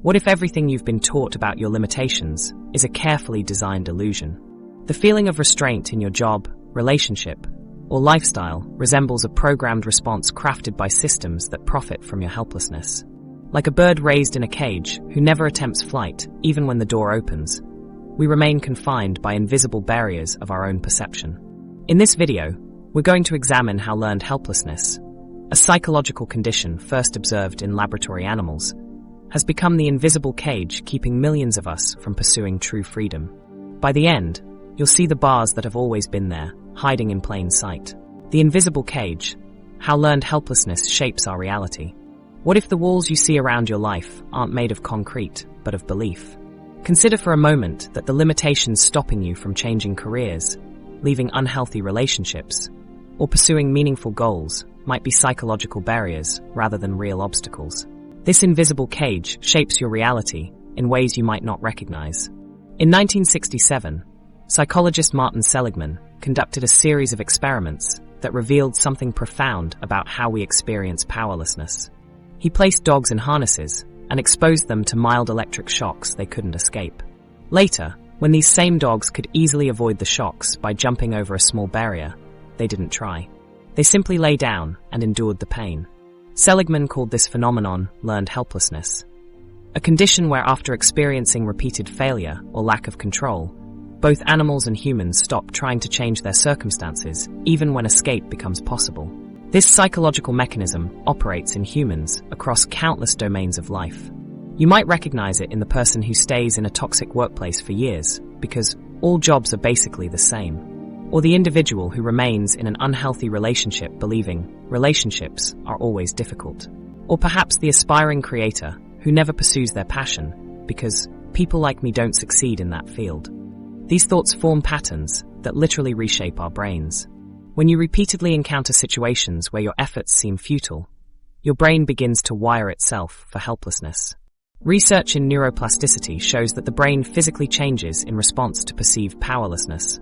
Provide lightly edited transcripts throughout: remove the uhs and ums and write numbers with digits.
What if everything you've been taught about your limitations is a carefully designed illusion? The feeling of restraint in your job, relationship, or lifestyle resembles a programmed response crafted by systems that profit from your helplessness. Like a bird raised in a cage who never attempts flight, even when the door opens, we remain confined by invisible barriers of our own perception. In this video, we're going to examine how learned helplessness, a psychological condition first observed in laboratory animals, has become the invisible cage keeping millions of us from pursuing true freedom. By the end, you'll see the bars that have always been there, hiding in plain sight. The invisible cage, how learned helplessness shapes our reality. What if the walls you see around your life aren't made of concrete, but of belief? Consider for a moment that the limitations stopping you from changing careers, leaving unhealthy relationships, or pursuing meaningful goals might be psychological barriers rather than real obstacles. This invisible cage shapes your reality in ways you might not recognize. In 1967, psychologist Martin Seligman conducted a series of experiments that revealed something profound about how we experience powerlessness. He placed dogs in harnesses and exposed them to mild electric shocks they couldn't escape. Later, when these same dogs could easily avoid the shocks by jumping over a small barrier, they didn't try. They simply lay down and endured the pain. Seligman called this phenomenon learned helplessness, a condition where after experiencing repeated failure or lack of control, both animals and humans stop trying to change their circumstances, even when escape becomes possible. This psychological mechanism operates in humans across countless domains of life. You might recognize it in the person who stays in a toxic workplace for years, because all jobs are basically the same. Or the individual who remains in an unhealthy relationship believing relationships are always difficult. Or perhaps the aspiring creator who never pursues their passion because people like me don't succeed in that field. These thoughts form patterns that literally reshape our brains. When you repeatedly encounter situations where your efforts seem futile, your brain begins to wire itself for helplessness. Research in neuroplasticity shows that the brain physically changes in response to perceived powerlessness.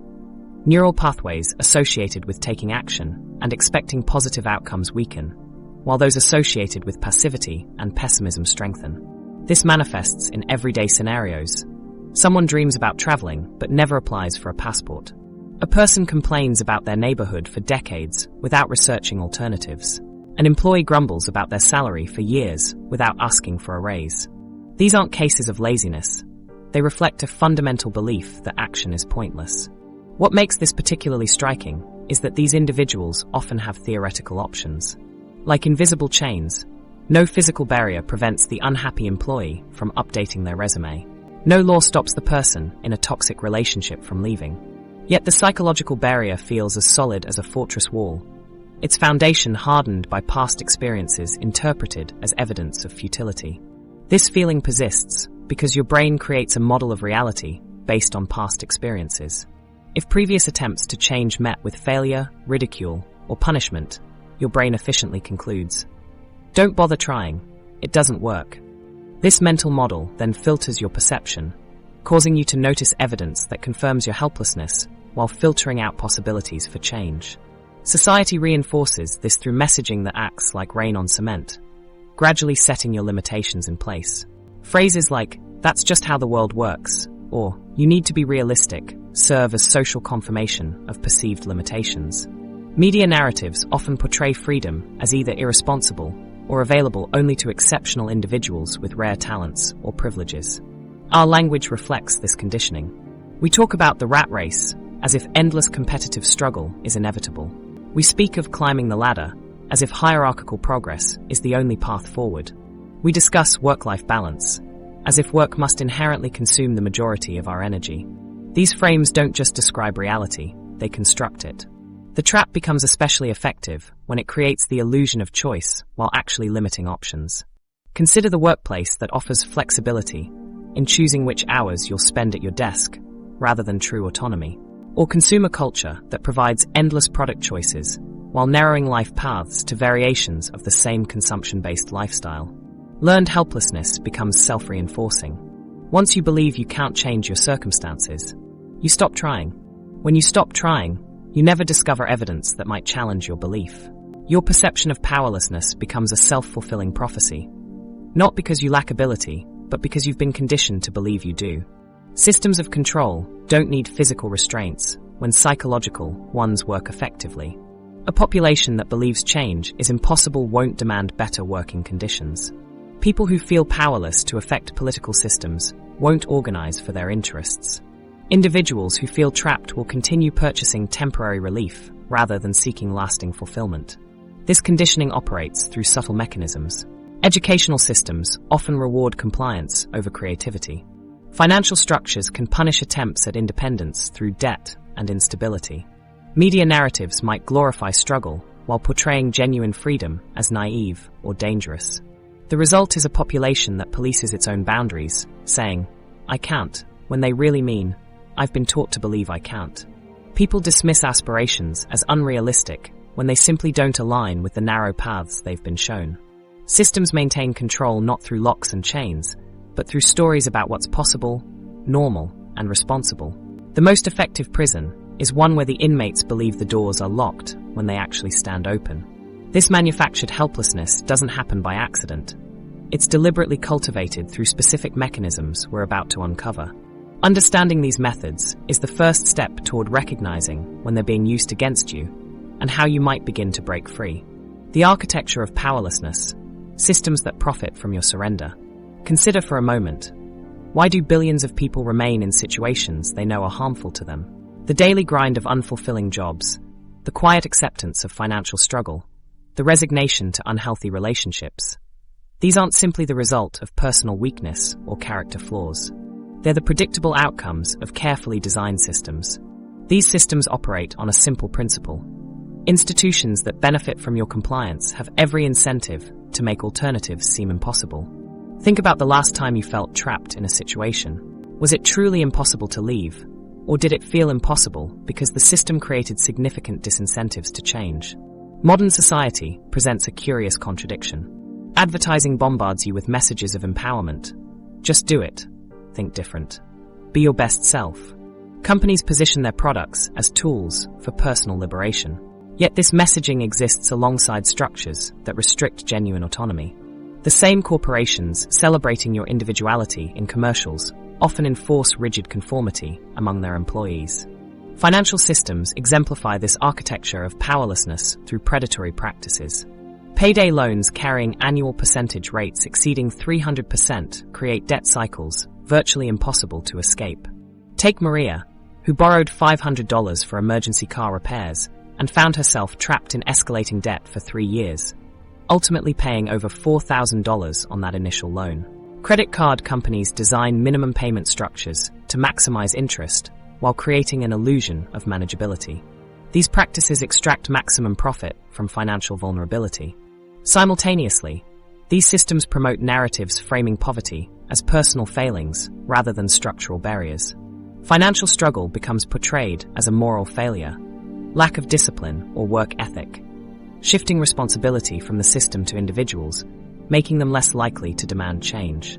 Neural pathways associated with taking action and expecting positive outcomes weaken, while those associated with passivity and pessimism strengthen. This manifests in everyday scenarios. Someone dreams about traveling but never applies for a passport. A person complains about their neighborhood for decades without researching alternatives. An employee grumbles about their salary for years without asking for a raise. These aren't cases of laziness. They reflect a fundamental belief that action is pointless. What makes this particularly striking is that these individuals often have theoretical options. Like invisible chains, no physical barrier prevents the unhappy employee from updating their resume. No law stops the person in a toxic relationship from leaving. Yet the psychological barrier feels as solid as a fortress wall, its foundation hardened by past experiences interpreted as evidence of futility. This feeling persists because your brain creates a model of reality based on past experiences. If previous attempts to change met with failure, ridicule, or punishment, your brain efficiently concludes, "Don't bother trying, it doesn't work." This mental model then filters your perception, causing you to notice evidence that confirms your helplessness while filtering out possibilities for change. Society reinforces this through messaging that acts like rain on cement, gradually setting your limitations in place. Phrases like, "That's just how the world works," or "You need to be realistic," serve as social confirmation of perceived limitations. Media narratives often portray freedom as either irresponsible or available only to exceptional individuals with rare talents or privileges. Our language reflects this conditioning. We talk about the rat race as if endless competitive struggle is inevitable. We speak of climbing the ladder as if hierarchical progress is the only path forward. We discuss work-life balance as if work must inherently consume the majority of our energy. These frames don't just describe reality, they construct it. The trap becomes especially effective when it creates the illusion of choice while actually limiting options. Consider the workplace that offers flexibility in choosing which hours you'll spend at your desk, rather than true autonomy. Or consumer culture that provides endless product choices while narrowing life paths to variations of the same consumption-based lifestyle. Learned helplessness becomes self-reinforcing. Once you believe you can't change your circumstances, you stop trying. When you stop trying, you never discover evidence that might challenge your belief. Your perception of powerlessness becomes a self-fulfilling prophecy. Not because you lack ability, but because you've been conditioned to believe you do. Systems of control don't need physical restraints when psychological ones work effectively. A population that believes change is impossible won't demand better working conditions. People who feel powerless to affect political systems won't organize for their interests. Individuals who feel trapped will continue purchasing temporary relief rather than seeking lasting fulfillment. This conditioning operates through subtle mechanisms. Educational systems often reward compliance over creativity. Financial structures can punish attempts at independence through debt and instability. Media narratives might glorify struggle while portraying genuine freedom as naive or dangerous. The result is a population that polices its own boundaries, saying, "I can't," when they really mean, "I've been taught to believe I can't." People dismiss aspirations as unrealistic when they simply don't align with the narrow paths they've been shown. Systems maintain control not through locks and chains, but through stories about what's possible, normal, and responsible. The most effective prison is one where the inmates believe the doors are locked when they actually stand open. This manufactured helplessness doesn't happen by accident. It's deliberately cultivated through specific mechanisms we're about to uncover. Understanding these methods is the first step toward recognizing when they're being used against you and how you might begin to break free. The architecture of powerlessness, systems that profit from your surrender. Consider for a moment, why do billions of people remain in situations they know are harmful to them? The daily grind of unfulfilling jobs, the quiet acceptance of financial struggle, the resignation to unhealthy relationships. These aren't simply the result of personal weakness or character flaws. They're the predictable outcomes of carefully designed systems. These systems operate on a simple principle. Institutions that benefit from your compliance have every incentive to make alternatives seem impossible. Think about the last time you felt trapped in a situation. Was it truly impossible to leave? Or did it feel impossible because the system created significant disincentives to change? Modern society presents a curious contradiction. Advertising bombards you with messages of empowerment. Just do it. Think different. Be your best self. Companies position their products as tools for personal liberation. Yet this messaging exists alongside structures that restrict genuine autonomy. The same corporations celebrating your individuality in commercials often enforce rigid conformity among their employees. Financial systems exemplify this architecture of powerlessness through predatory practices. Payday loans carrying annual percentage rates exceeding 300% create debt cycles virtually impossible to escape. Take Maria, who borrowed $500 for emergency car repairs and found herself trapped in escalating debt for 3 years, ultimately paying over $4,000 on that initial loan. Credit card companies design minimum payment structures to maximize interest while creating an illusion of manageability. These practices extract maximum profit from financial vulnerability. Simultaneously, these systems promote narratives framing poverty as personal failings rather than structural barriers. Financial struggle becomes portrayed as a moral failure, lack of discipline or work ethic, shifting responsibility from the system to individuals, making them less likely to demand change.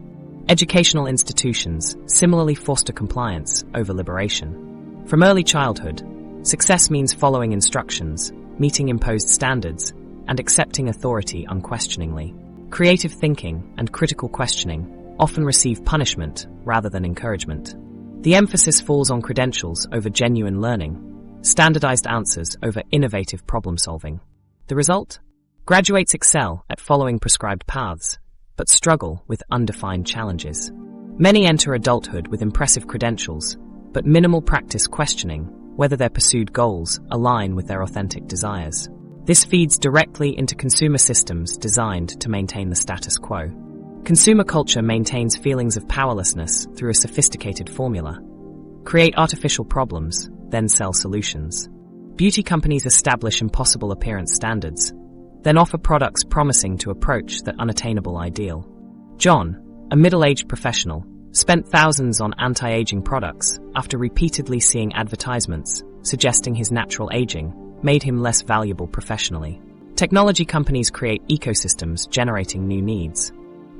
Educational institutions similarly foster compliance over liberation. From early childhood, success means following instructions, meeting imposed standards, and accepting authority unquestioningly. Creative thinking and critical questioning often receive punishment rather than encouragement. The emphasis falls on credentials over genuine learning, standardized answers over innovative problem-solving. The result? Graduates excel at following prescribed paths, but struggle with undefined challenges. Many enter adulthood with impressive credentials, but minimal practice questioning whether their pursued goals align with their authentic desires. This feeds directly into consumer systems designed to maintain the status quo. Consumer culture maintains feelings of powerlessness through a sophisticated formula. Create artificial problems, then sell solutions. Beauty companies establish impossible appearance standards, then offer products promising to approach that unattainable ideal. John, a middle-aged professional, spent thousands on anti-aging products after repeatedly seeing advertisements suggesting his natural aging made him less valuable professionally. Technology companies create ecosystems generating new needs,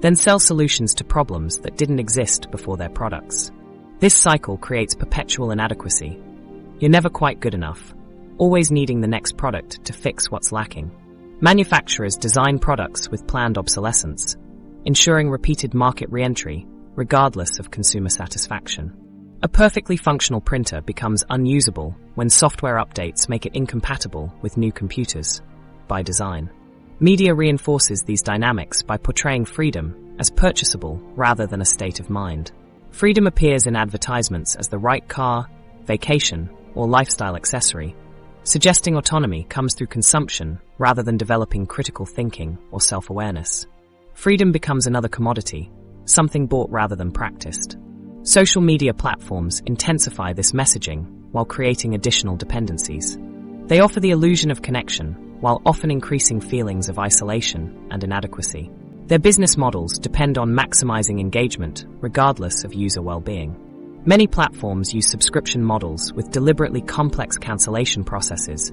then sell solutions to problems that didn't exist before their products. This cycle creates perpetual inadequacy. You're never quite good enough, always needing the next product to fix what's lacking. Manufacturers design products with planned obsolescence, ensuring repeated market re-entry regardless of consumer satisfaction. A perfectly functional printer becomes unusable when software updates make it incompatible with new computers, by design. Media reinforces these dynamics by portraying freedom as purchasable rather than a state of mind. Freedom appears in advertisements as the right car, vacation, or lifestyle accessory, suggesting autonomy comes through consumption rather than developing critical thinking or self-awareness. Freedom becomes another commodity, something bought rather than practiced. Social media platforms intensify this messaging while creating additional dependencies. They offer the illusion of connection while often increasing feelings of isolation and inadequacy. Their business models depend on maximizing engagement regardless of user well-being. Many platforms use subscription models with deliberately complex cancellation processes,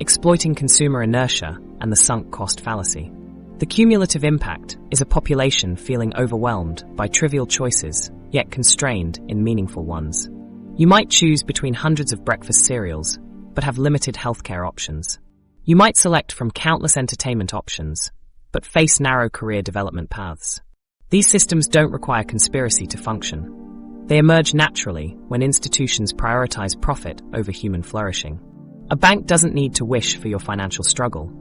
exploiting consumer inertia and the sunk cost fallacy. The cumulative impact is a population feeling overwhelmed by trivial choices, yet constrained in meaningful ones. You might choose between hundreds of breakfast cereals, but have limited healthcare options. You might select from countless entertainment options, but face narrow career development paths. These systems don't require conspiracy to function. They emerge naturally when institutions prioritize profit over human flourishing. A bank doesn't need to wish for your financial struggle.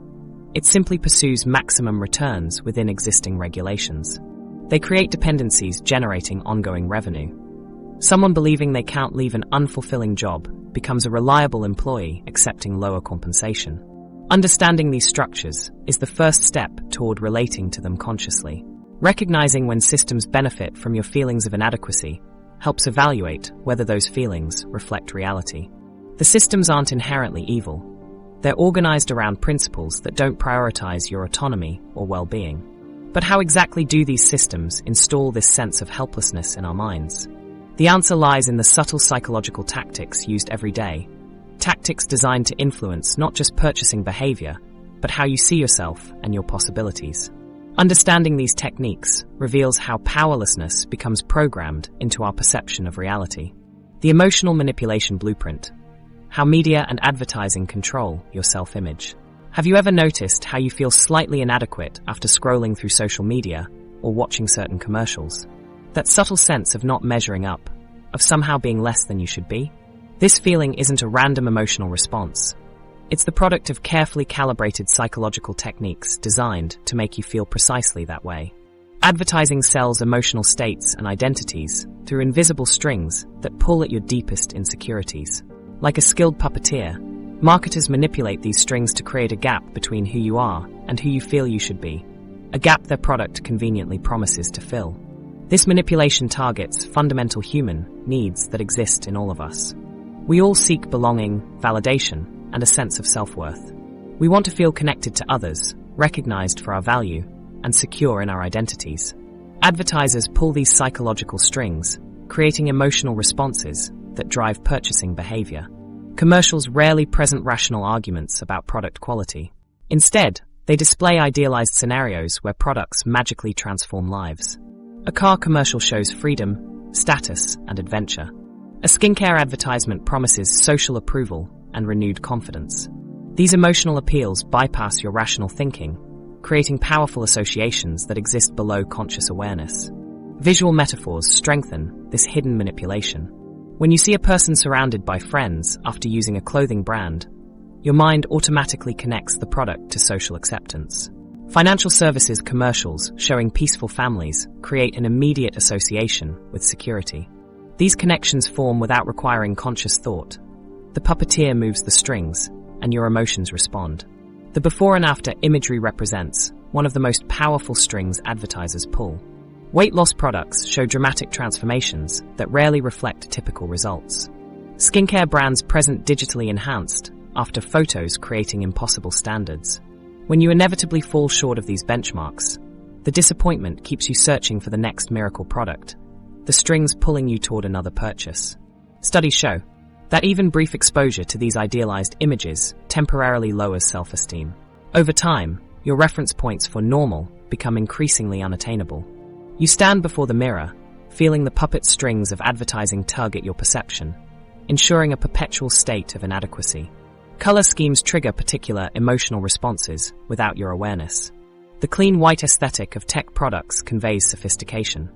It simply pursues maximum returns within existing regulations. They create dependencies generating ongoing revenue. Someone believing they can't leave an unfulfilling job becomes a reliable employee accepting lower compensation. Understanding these structures is the first step toward relating to them consciously. Recognizing when systems benefit from your feelings of inadequacy helps evaluate whether those feelings reflect reality. The systems aren't inherently evil. They're organized around principles that don't prioritize your autonomy or well-being. But how exactly do these systems install this sense of helplessness in our minds? The answer lies in the subtle psychological tactics used every day. Tactics designed to influence not just purchasing behavior, but how you see yourself and your possibilities. Understanding these techniques reveals how powerlessness becomes programmed into our perception of reality. The emotional manipulation blueprint. How media and advertising control your self-image. Have you ever noticed how you feel slightly inadequate after scrolling through social media or watching certain commercials? That subtle sense of not measuring up, of somehow being less than you should be? This feeling isn't a random emotional response. It's the product of carefully calibrated psychological techniques designed to make you feel precisely that way. Advertising sells emotional states and identities through invisible strings that pull at your deepest insecurities. Like a skilled puppeteer, marketers manipulate these strings to create a gap between who you are and who you feel you should be, a gap their product conveniently promises to fill. This manipulation targets fundamental human needs that exist in all of us. We all seek belonging, validation, and a sense of self-worth. We want to feel connected to others, recognized for our value, and secure in our identities. Advertisers pull these psychological strings, creating emotional responses that drive purchasing behavior. Commercials rarely present rational arguments about product quality. Instead, they display idealized scenarios where products magically transform lives. A car commercial shows freedom, status, and adventure. A skincare advertisement promises social approval and renewed confidence. These emotional appeals bypass your rational thinking, creating powerful associations that exist below conscious awareness. Visual metaphors strengthen this hidden manipulation. When you see a person surrounded by friends after using a clothing brand, your mind automatically connects the product to social acceptance. Financial services commercials showing peaceful families create an immediate association with security. These connections form without requiring conscious thought. The puppeteer moves the strings, and your emotions respond. The before and after imagery represents one of the most powerful strings advertisers pull. Weight loss products show dramatic transformations that rarely reflect typical results. Skincare brands present digitally enhanced after photos creating impossible standards. When you inevitably fall short of these benchmarks, the disappointment keeps you searching for the next miracle product, the strings pulling you toward another purchase. Studies show that even brief exposure to these idealized images temporarily lowers self-esteem. Over time, your reference points for normal become increasingly unattainable. You stand before the mirror, feeling the puppet strings of advertising tug at your perception, ensuring a perpetual state of inadequacy. Color schemes trigger particular emotional responses without your awareness. The clean white aesthetic of tech products conveys sophistication.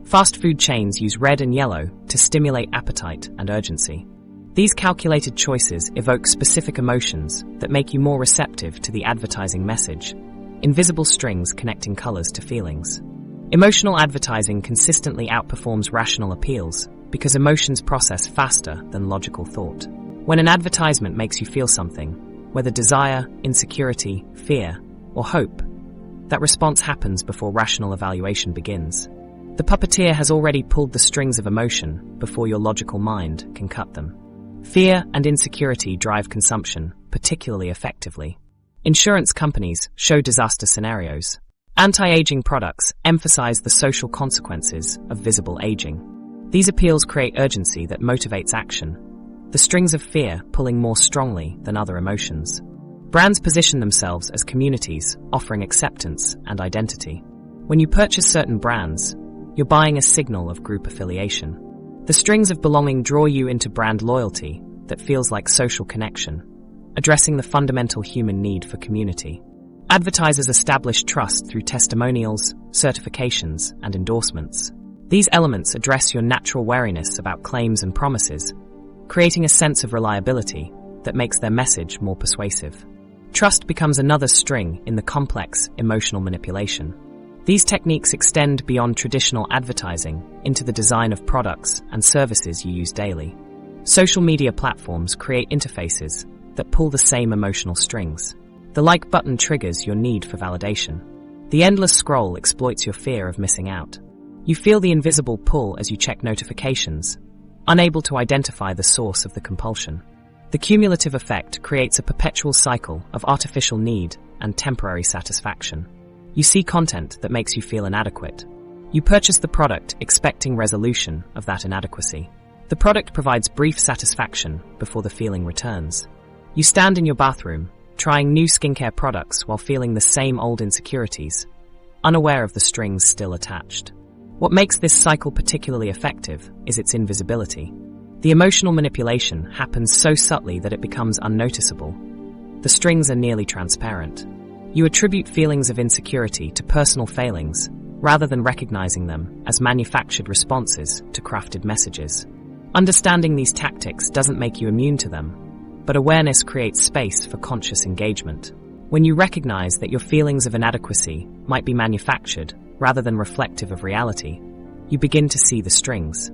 Fast food chains use red and yellow to stimulate appetite and urgency. These calculated choices evoke specific emotions that make you more receptive to the advertising message, invisible strings connecting colors to feelings. Emotional advertising consistently outperforms rational appeals because emotions process faster than logical thought. When an advertisement makes you feel something, whether desire, insecurity, fear, or hope, that response happens before rational evaluation begins. The puppeteer has already pulled the strings of emotion before your logical mind can cut them. Fear and insecurity drive consumption particularly effectively. Insurance companies show disaster scenarios. Anti-aging products emphasize the social consequences of visible aging. These appeals create urgency that motivates action, the strings of fear pulling more strongly than other emotions. Brands position themselves as communities, offering acceptance and identity. When you purchase certain brands, you're buying a signal of group affiliation. The strings of belonging draw you into brand loyalty that feels like social connection, addressing the fundamental human need for community. Advertisers establish trust through testimonials, certifications, and endorsements. These elements address your natural wariness about claims and promises, creating a sense of reliability that makes their message more persuasive. Trust becomes another string in the complex emotional manipulation. These techniques extend beyond traditional advertising into the design of products and services you use daily. Social media platforms create interfaces that pull the same emotional strings. The like button triggers your need for validation. The endless scroll exploits your fear of missing out. You feel the invisible pull as you check notifications, unable to identify the source of the compulsion. The cumulative effect creates a perpetual cycle of artificial need and temporary satisfaction. You see content that makes you feel inadequate. You purchase the product expecting resolution of that inadequacy. The product provides brief satisfaction before the feeling returns. You stand in your bathroom, trying new skincare products while feeling the same old insecurities, unaware of the strings still attached. What makes this cycle particularly effective is its invisibility. The emotional manipulation happens so subtly that it becomes unnoticeable. The strings are nearly transparent. You attribute feelings of insecurity to personal failings, rather than recognizing them as manufactured responses to crafted messages. Understanding these tactics doesn't make you immune to them, but awareness creates space for conscious engagement. When you recognize that your feelings of inadequacy might be manufactured rather than reflective of reality, you begin to see the strings.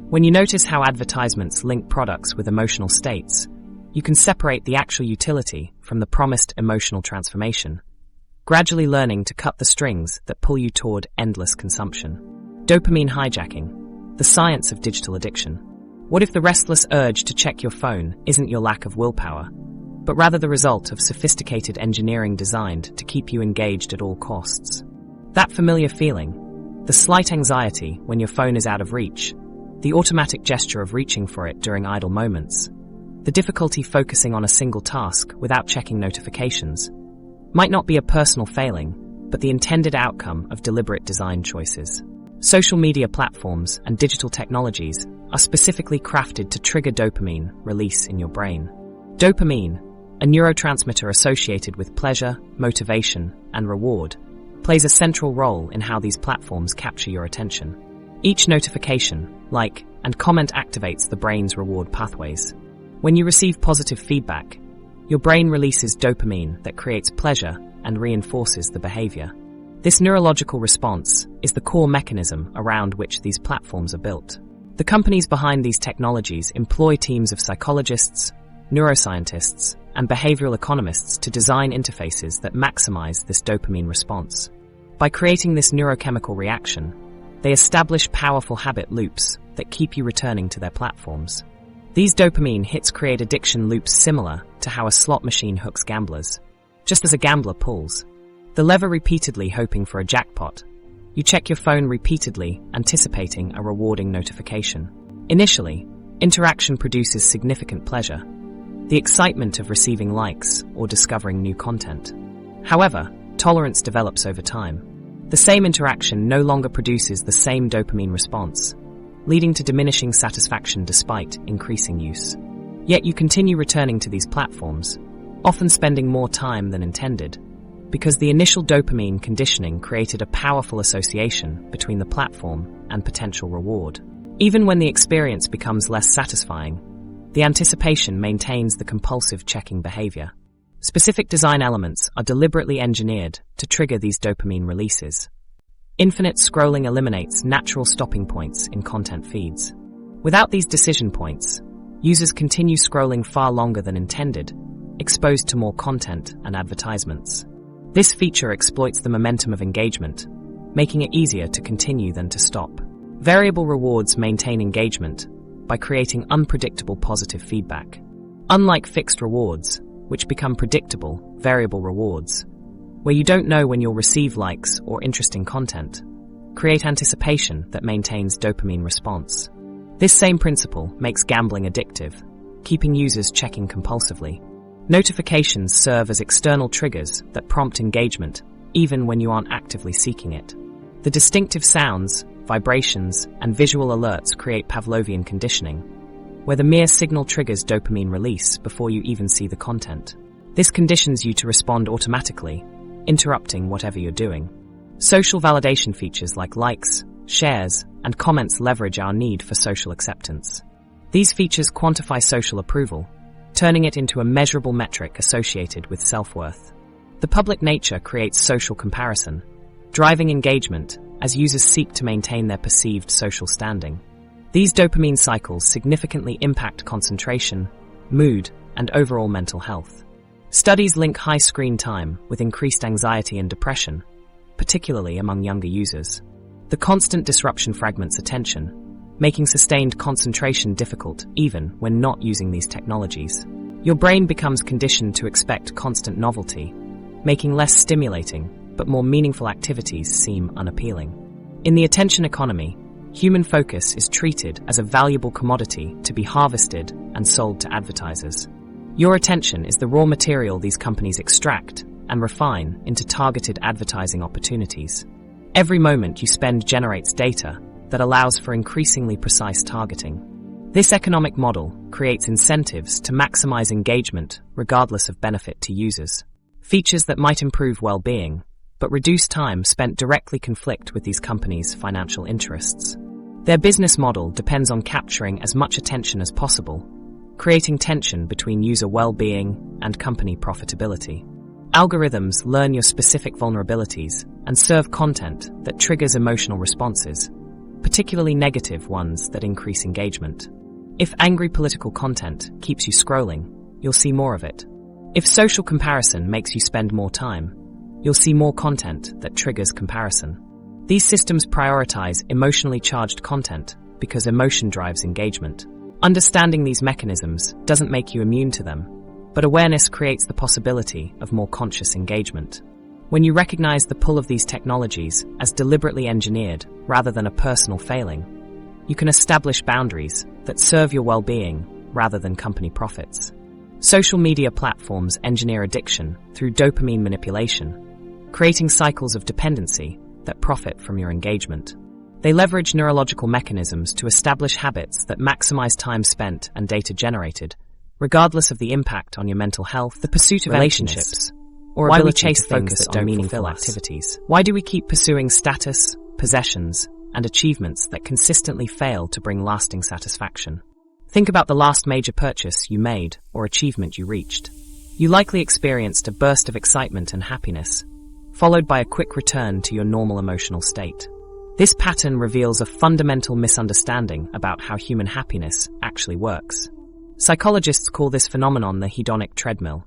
When you notice how advertisements link products with emotional states, you can separate the actual utility from the promised emotional transformation, gradually learning to cut the strings that pull you toward endless consumption. Dopamine hijacking, the science of digital addiction. What if the restless urge to check your phone isn't your lack of willpower, but rather the result of sophisticated engineering designed to keep you engaged at all costs? That familiar feeling, the slight anxiety when your phone is out of reach, the automatic gesture of reaching for it during idle moments, the difficulty focusing on a single task without checking notifications, might not be a personal failing, but the intended outcome of deliberate design choices. Social media platforms and digital technologies are specifically crafted to trigger dopamine release in your brain. Dopamine, a neurotransmitter associated with pleasure, motivation, and reward, plays a central role in how these platforms capture your attention. Each notification, like, and comment activates the brain's reward pathways. When you receive positive feedback, your brain releases dopamine that creates pleasure and reinforces the behavior. This neurological response is the core mechanism around which these platforms are built. The companies behind these technologies employ teams of psychologists, neuroscientists, and behavioral economists to design interfaces that maximize this dopamine response. By creating this neurochemical reaction, they establish powerful habit loops that keep you returning to their platforms. These dopamine hits create addiction loops similar to how a slot machine hooks gamblers. Just as a gambler pulls the lever repeatedly hoping for a jackpot, you check your phone repeatedly anticipating a rewarding notification. Initially, interaction produces significant pleasure, the excitement of receiving likes or discovering new content. However, tolerance develops over time. The same interaction no longer produces the same dopamine response, leading to diminishing satisfaction despite increasing use. Yet you continue returning to these platforms, often spending more time than intended, because the initial dopamine conditioning created a powerful association between the platform and potential reward. Even when the experience becomes less satisfying, the anticipation maintains the compulsive checking behavior. Specific design elements are deliberately engineered to trigger these dopamine releases. Infinite scrolling eliminates natural stopping points in content feeds. Without these decision points, users continue scrolling far longer than intended, exposed to more content and advertisements. This feature exploits the momentum of engagement, making it easier to continue than to stop. Variable rewards maintain engagement by creating unpredictable positive feedback. Unlike fixed rewards, which become predictable, variable rewards, where you don't know when you'll receive likes or interesting content, create anticipation that maintains dopamine response. This same principle makes gambling addictive, keeping users checking compulsively. Notifications serve as external triggers that prompt engagement, even when you aren't actively seeking it. The distinctive sounds, vibrations, and visual alerts create Pavlovian conditioning, where the mere signal triggers dopamine release before you even see the content. This conditions you to respond automatically, interrupting whatever you're doing. Social validation features like likes, shares, and comments leverage our need for social acceptance. These features quantify social approval, turning it into a measurable metric associated with self-worth. The public nature creates social comparison, driving engagement as users seek to maintain their perceived social standing. These dopamine cycles significantly impact concentration, mood, and overall mental health. Studies link high screen time with increased anxiety and depression, particularly among younger users. The constant disruption fragments attention, making sustained concentration difficult even when not using these technologies. Your brain becomes conditioned to expect constant novelty, making less stimulating but more meaningful activities seem unappealing. In the attention economy, human focus is treated as a valuable commodity to be harvested and sold to advertisers. Your attention is the raw material these companies extract and refine into targeted advertising opportunities. Every moment you spend generates data that allows for increasingly precise targeting. This economic model creates incentives to maximize engagement regardless of benefit to users. Features that might improve well-being but reduce time spent directly conflict with these companies' financial interests. Their business model depends on capturing as much attention as possible, creating tension between user well-being and company profitability. Algorithms learn your specific vulnerabilities and serve content that triggers emotional responses, particularly negative ones that increase engagement. If angry political content keeps you scrolling, you'll see more of it. If social comparison makes you spend more time, you'll see more content that triggers comparison. These systems prioritize emotionally charged content because emotion drives engagement. Understanding these mechanisms doesn't make you immune to them, but awareness creates the possibility of more conscious engagement. When you recognize the pull of these technologies as deliberately engineered rather than a personal failing, you can establish boundaries that serve your well-being rather than company profits. Social media platforms engineer addiction through dopamine manipulation, creating cycles of dependency that profit from your engagement. They leverage neurological mechanisms to establish habits that maximize time spent and data generated, regardless of the impact on your mental health, the pursuit of relationships, or why we chase things that don't meaningful activities. Why do we keep pursuing status, possessions, and achievements that consistently fail to bring lasting satisfaction? Think about the last major purchase you made or achievement you reached. You likely experienced a burst of excitement and happiness, followed by a quick return to your normal emotional state. This pattern reveals a fundamental misunderstanding about how human happiness actually works. Psychologists call this phenomenon the hedonic treadmill.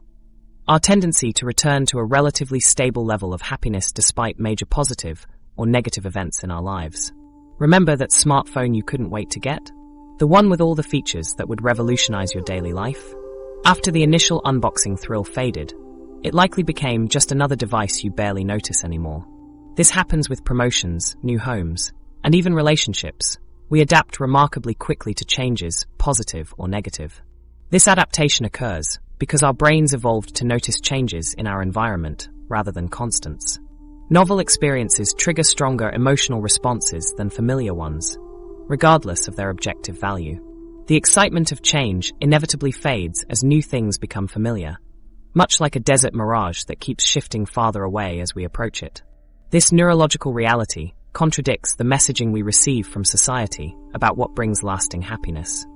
Our tendency to return to a relatively stable level of happiness despite major positive or negative events in our lives. Remember that smartphone you couldn't wait to get? The one with all the features that would revolutionize your daily life? After the initial unboxing thrill faded, it likely became just another device you barely notice anymore. This happens with promotions, new homes, and even relationships. We adapt remarkably quickly to changes, positive or negative. This adaptation occurs because our brains evolved to notice changes in our environment rather than constants. Novel experiences trigger stronger emotional responses than familiar ones, regardless of their objective value. The excitement of change inevitably fades as new things become familiar, much like a desert mirage that keeps shifting farther away as we approach it. This neurological reality contradicts the messaging we receive from society about what brings lasting happiness.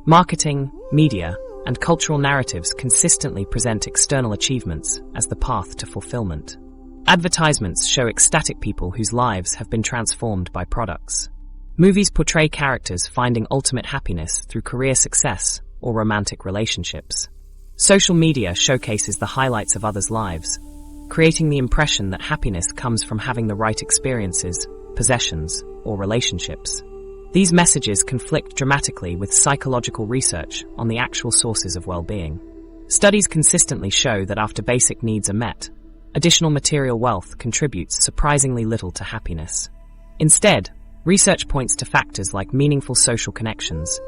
Marketing, media, and cultural narratives consistently present external achievements as the path to fulfillment. Advertisements show ecstatic people whose lives have been transformed by products. Movies portray characters finding ultimate happiness through career success or romantic relationships. Social media showcases the highlights of others' lives, creating the impression that happiness comes from having the right experiences, possessions, or relationships. These messages conflict dramatically with psychological research on the actual sources of well-being. Studies consistently show that after basic needs are met, additional material wealth contributes surprisingly little to happiness. Instead, research points to factors like meaningful social connections,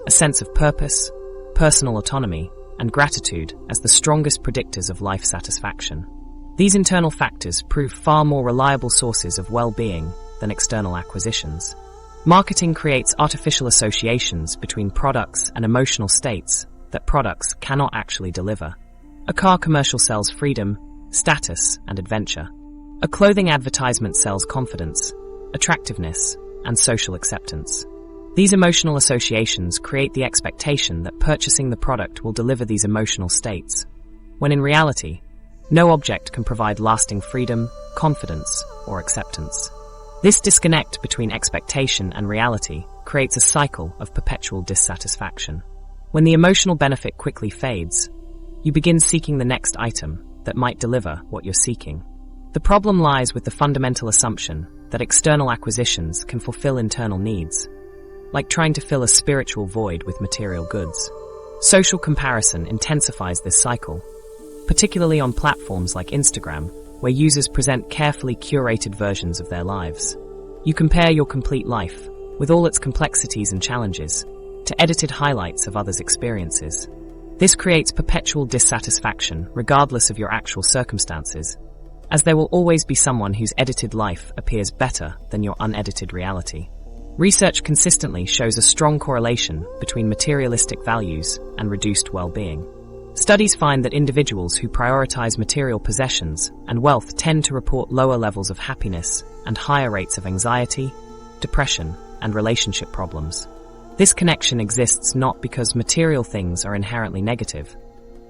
a sense of purpose, personal autonomy, and gratitude as the strongest predictors of life satisfaction. These internal factors prove far more reliable sources of well-being than external acquisitions. Marketing creates artificial associations between products and emotional states that products cannot actually deliver. A car commercial sells freedom, status, and adventure. A clothing advertisement sells confidence, attractiveness, and social acceptance. These emotional associations create the expectation that purchasing the product will deliver these emotional states, when in reality, no object can provide lasting freedom, confidence, or acceptance. This disconnect between expectation and reality creates a cycle of perpetual dissatisfaction. When the emotional benefit quickly fades, you begin seeking the next item that might deliver what you're seeking. The problem lies with the fundamental assumption that external acquisitions can fulfill internal needs, like trying to fill a spiritual void with material goods. Social comparison intensifies this cycle, particularly on platforms like Instagram, where users present carefully curated versions of their lives. You compare your complete life, with all its complexities and challenges, to edited highlights of others' experiences. This creates perpetual dissatisfaction regardless of your actual circumstances, as there will always be someone whose edited life appears better than your unedited reality. Research consistently shows a strong correlation between materialistic values and reduced well-being. Studies find that individuals who prioritize material possessions and wealth tend to report lower levels of happiness and higher rates of anxiety, depression, and relationship problems. This connection exists not because material things are inherently negative,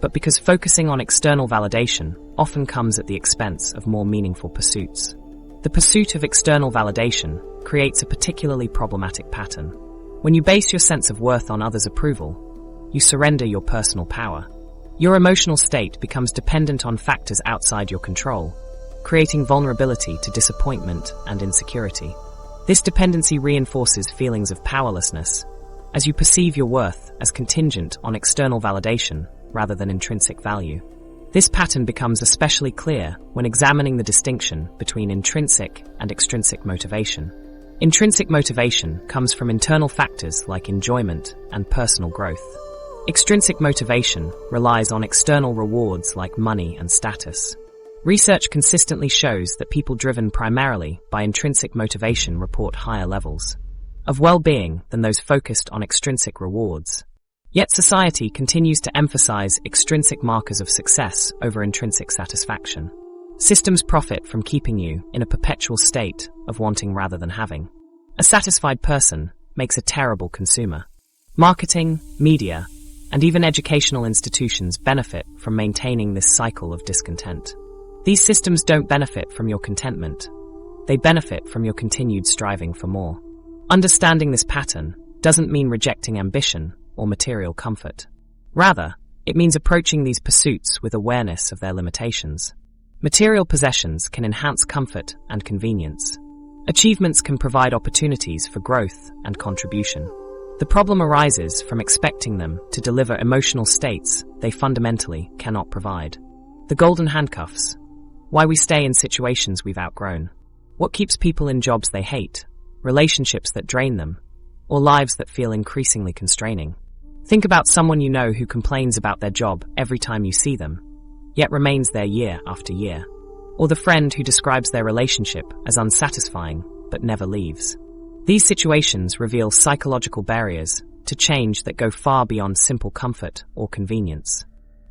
but because focusing on external validation often comes at the expense of more meaningful pursuits. The pursuit of external validation creates a particularly problematic pattern. When you base your sense of worth on others' approval, you surrender your personal power. Your emotional state becomes dependent on factors outside your control, creating vulnerability to disappointment and insecurity. This dependency reinforces feelings of powerlessness, as you perceive your worth as contingent on external validation rather than intrinsic value. This pattern becomes especially clear when examining the distinction between intrinsic and extrinsic motivation. Intrinsic motivation comes from internal factors like enjoyment and personal growth. Extrinsic motivation relies on external rewards like money and status. Research consistently shows that people driven primarily by intrinsic motivation report higher levels of well-being than those focused on extrinsic rewards. Yet society continues to emphasize extrinsic markers of success over intrinsic satisfaction. Systems profit from keeping you in a perpetual state of wanting rather than having. A satisfied person makes a terrible consumer. Marketing, media, and even educational institutions benefit from maintaining this cycle of discontent. These systems don't benefit from your contentment. They benefit from your continued striving for more. Understanding this pattern doesn't mean rejecting ambition or material comfort. Rather, it means approaching these pursuits with awareness of their limitations. Material possessions can enhance comfort and convenience. Achievements can provide opportunities for growth and contribution. The problem arises from expecting them to deliver emotional states they fundamentally cannot provide. The Golden Handcuffs. Why we stay in situations we've outgrown. What keeps people in jobs they hate, relationships that drain them, or lives that feel increasingly constraining. Think about someone you know who complains about their job every time you see them, yet remains there year after year. Or the friend who describes their relationship as unsatisfying but never leaves. These situations reveal psychological barriers to change that go far beyond simple comfort or convenience.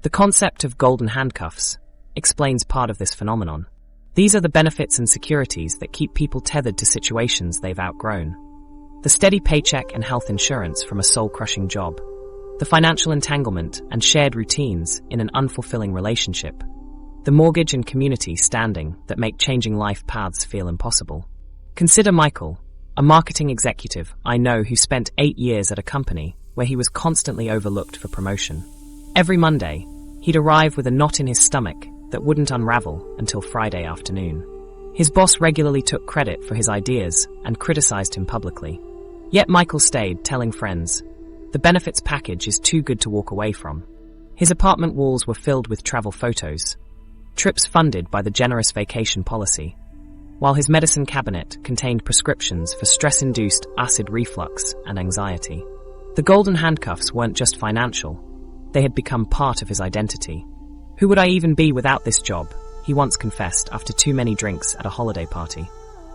The concept of golden handcuffs explains part of this phenomenon. These are the benefits and securities that keep people tethered to situations they've outgrown. The steady paycheck and health insurance from a soul-crushing job. The financial entanglement and shared routines in an unfulfilling relationship. The mortgage and community standing that make changing life paths feel impossible. Consider Michael, a marketing executive I know who spent 8 years at a company where he was constantly overlooked for promotion. Every Monday, he'd arrive with a knot in his stomach that wouldn't unravel until Friday afternoon. His boss regularly took credit for his ideas and criticized him publicly. Yet Michael stayed, telling friends, the benefits package is too good to walk away from. His apartment walls were filled with travel photos, trips funded by the generous vacation policy, while his medicine cabinet contained prescriptions for stress-induced acid reflux and anxiety. The golden handcuffs weren't just financial, they had become part of his identity. Who would I even be without this job? He once confessed after too many drinks at a holiday party.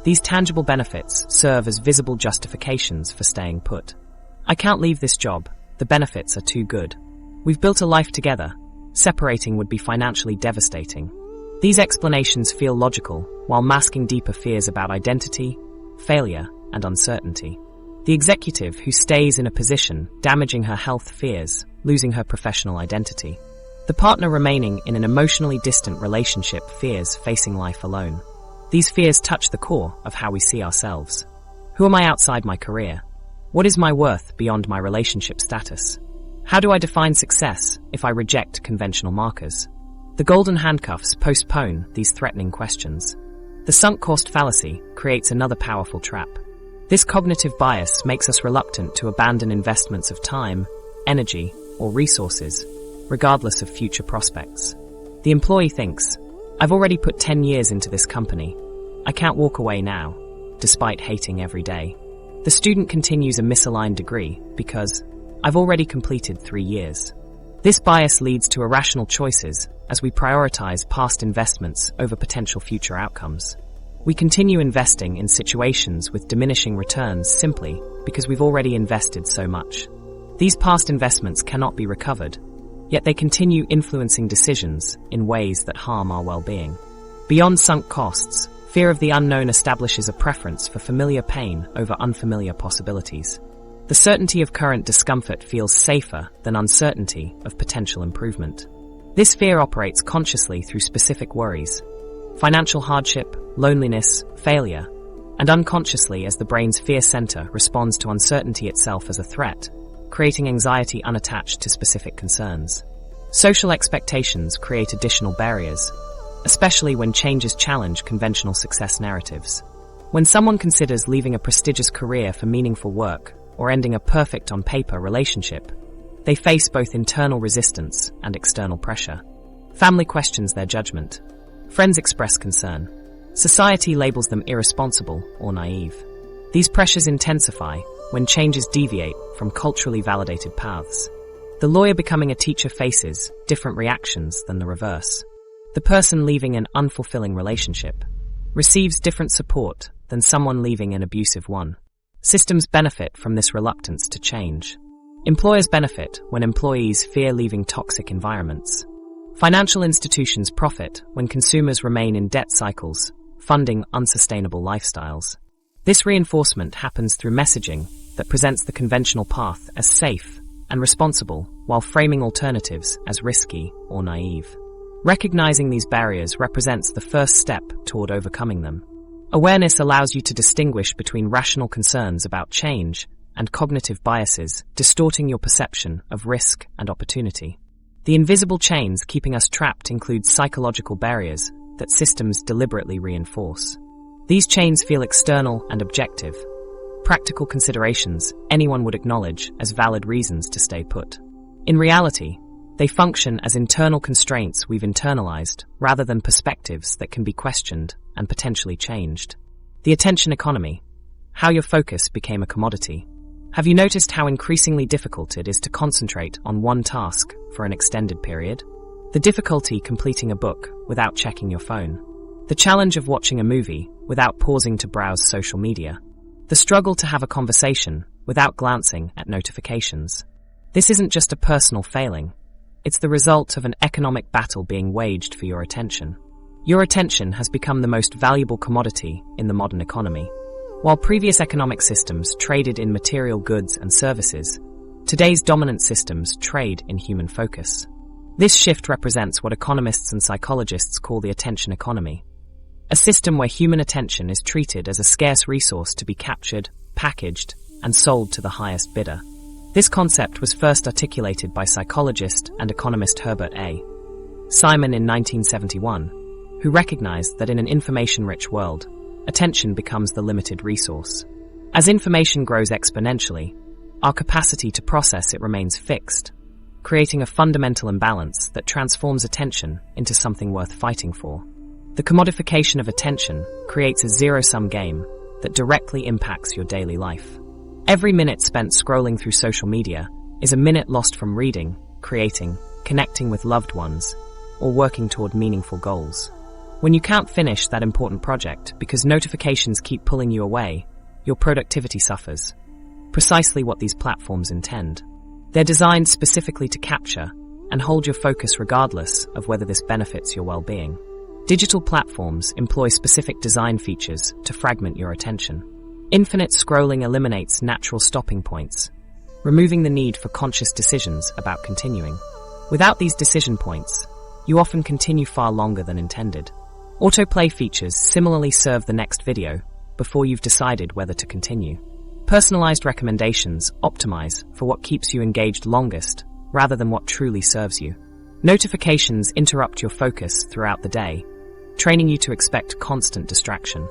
These tangible benefits serve as visible justifications for staying put. I can't leave this job, the benefits are too good. We've built a life together, separating would be financially devastating. These explanations feel logical, while masking deeper fears about identity, failure, and uncertainty. The executive who stays in a position damaging her health fears losing her professional identity. The partner remaining in an emotionally distant relationship fears facing life alone. These fears touch the core of how we see ourselves. Who am I outside my career? What is my worth beyond my relationship status? How do I define success if I reject conventional markers? The golden handcuffs postpone these threatening questions. The sunk cost fallacy creates another powerful trap. This cognitive bias makes us reluctant to abandon investments of time, energy, or resources, regardless of future prospects. The employee thinks, I've already put 10 years into this company. I can't walk away now, despite hating every day. The student continues a misaligned degree because I've already completed 3 years. This bias leads to irrational choices as we prioritize past investments over potential future outcomes. We continue investing in situations with diminishing returns simply because we've already invested so much. These past investments cannot be recovered, yet they continue influencing decisions in ways that harm our well-being. Beyond sunk costs, fear of the unknown establishes a preference for familiar pain over unfamiliar possibilities. The certainty of current discomfort feels safer than uncertainty of potential improvement. This fear operates consciously through specific worries, financial hardship, loneliness, failure, and unconsciously as the brain's fear center responds to uncertainty itself as a threat, creating anxiety unattached to specific concerns. Social expectations create additional barriers, especially when changes challenge conventional success narratives. When someone considers leaving a prestigious career for meaningful work or ending a perfect on paper relationship, they face both internal resistance and external pressure. Family questions their judgment. Friends express concern. Society labels them irresponsible or naive. These pressures intensify when changes deviate from culturally validated paths. The lawyer becoming a teacher faces different reactions than the reverse. The person leaving an unfulfilling relationship receives different support than someone leaving an abusive one. Systems benefit from this reluctance to change. Employers benefit when employees fear leaving toxic environments. Financial institutions profit when consumers remain in debt cycles, funding unsustainable lifestyles. This reinforcement happens through messaging that presents the conventional path as safe and responsible while framing alternatives as risky or naive. Recognizing these barriers represents the first step toward overcoming them. Awareness allows you to distinguish between rational concerns about change and cognitive biases distorting your perception of risk and opportunity. The invisible chains keeping us trapped include psychological barriers that systems deliberately reinforce. These chains feel external and objective, practical considerations anyone would acknowledge as valid reasons to stay put. In reality, they function as internal constraints we've internalized rather than perspectives that can be questioned and potentially changed. The attention economy, how your focus became a commodity. Have you noticed how increasingly difficult it is to concentrate on one task for an extended period? The difficulty completing a book without checking your phone. The challenge of watching a movie without pausing to browse social media. The struggle to have a conversation without glancing at notifications. This isn't just a personal failing. It's the result of an economic battle being waged for your attention. Your attention has become the most valuable commodity in the modern economy. While previous economic systems traded in material goods and services, today's dominant systems trade in human focus. This shift represents what economists and psychologists call the attention economy, a system where human attention is treated as a scarce resource to be captured, packaged, and sold to the highest bidder. This concept was first articulated by psychologist and economist Herbert A. Simon in 1971, who recognized that in an information-rich world, attention becomes the limited resource. As information grows exponentially, our capacity to process it remains fixed, creating a fundamental imbalance that transforms attention into something worth fighting for. The commodification of attention creates a zero-sum game that directly impacts your daily life. Every minute spent scrolling through social media is a minute lost from reading, creating, connecting with loved ones, or working toward meaningful goals. When you can't finish that important project because notifications keep pulling you away, your productivity suffers. Precisely what these platforms intend. They're designed specifically to capture and hold your focus regardless of whether this benefits your well-being. Digital platforms employ specific design features to fragment your attention. Infinite scrolling eliminates natural stopping points, removing the need for conscious decisions about continuing. Without these decision points, you often continue far longer than intended. Autoplay features similarly serve the next video before you've decided whether to continue. Personalized recommendations optimize for what keeps you engaged longest rather than what truly serves you. Notifications interrupt your focus throughout the day, training you to expect constant distraction.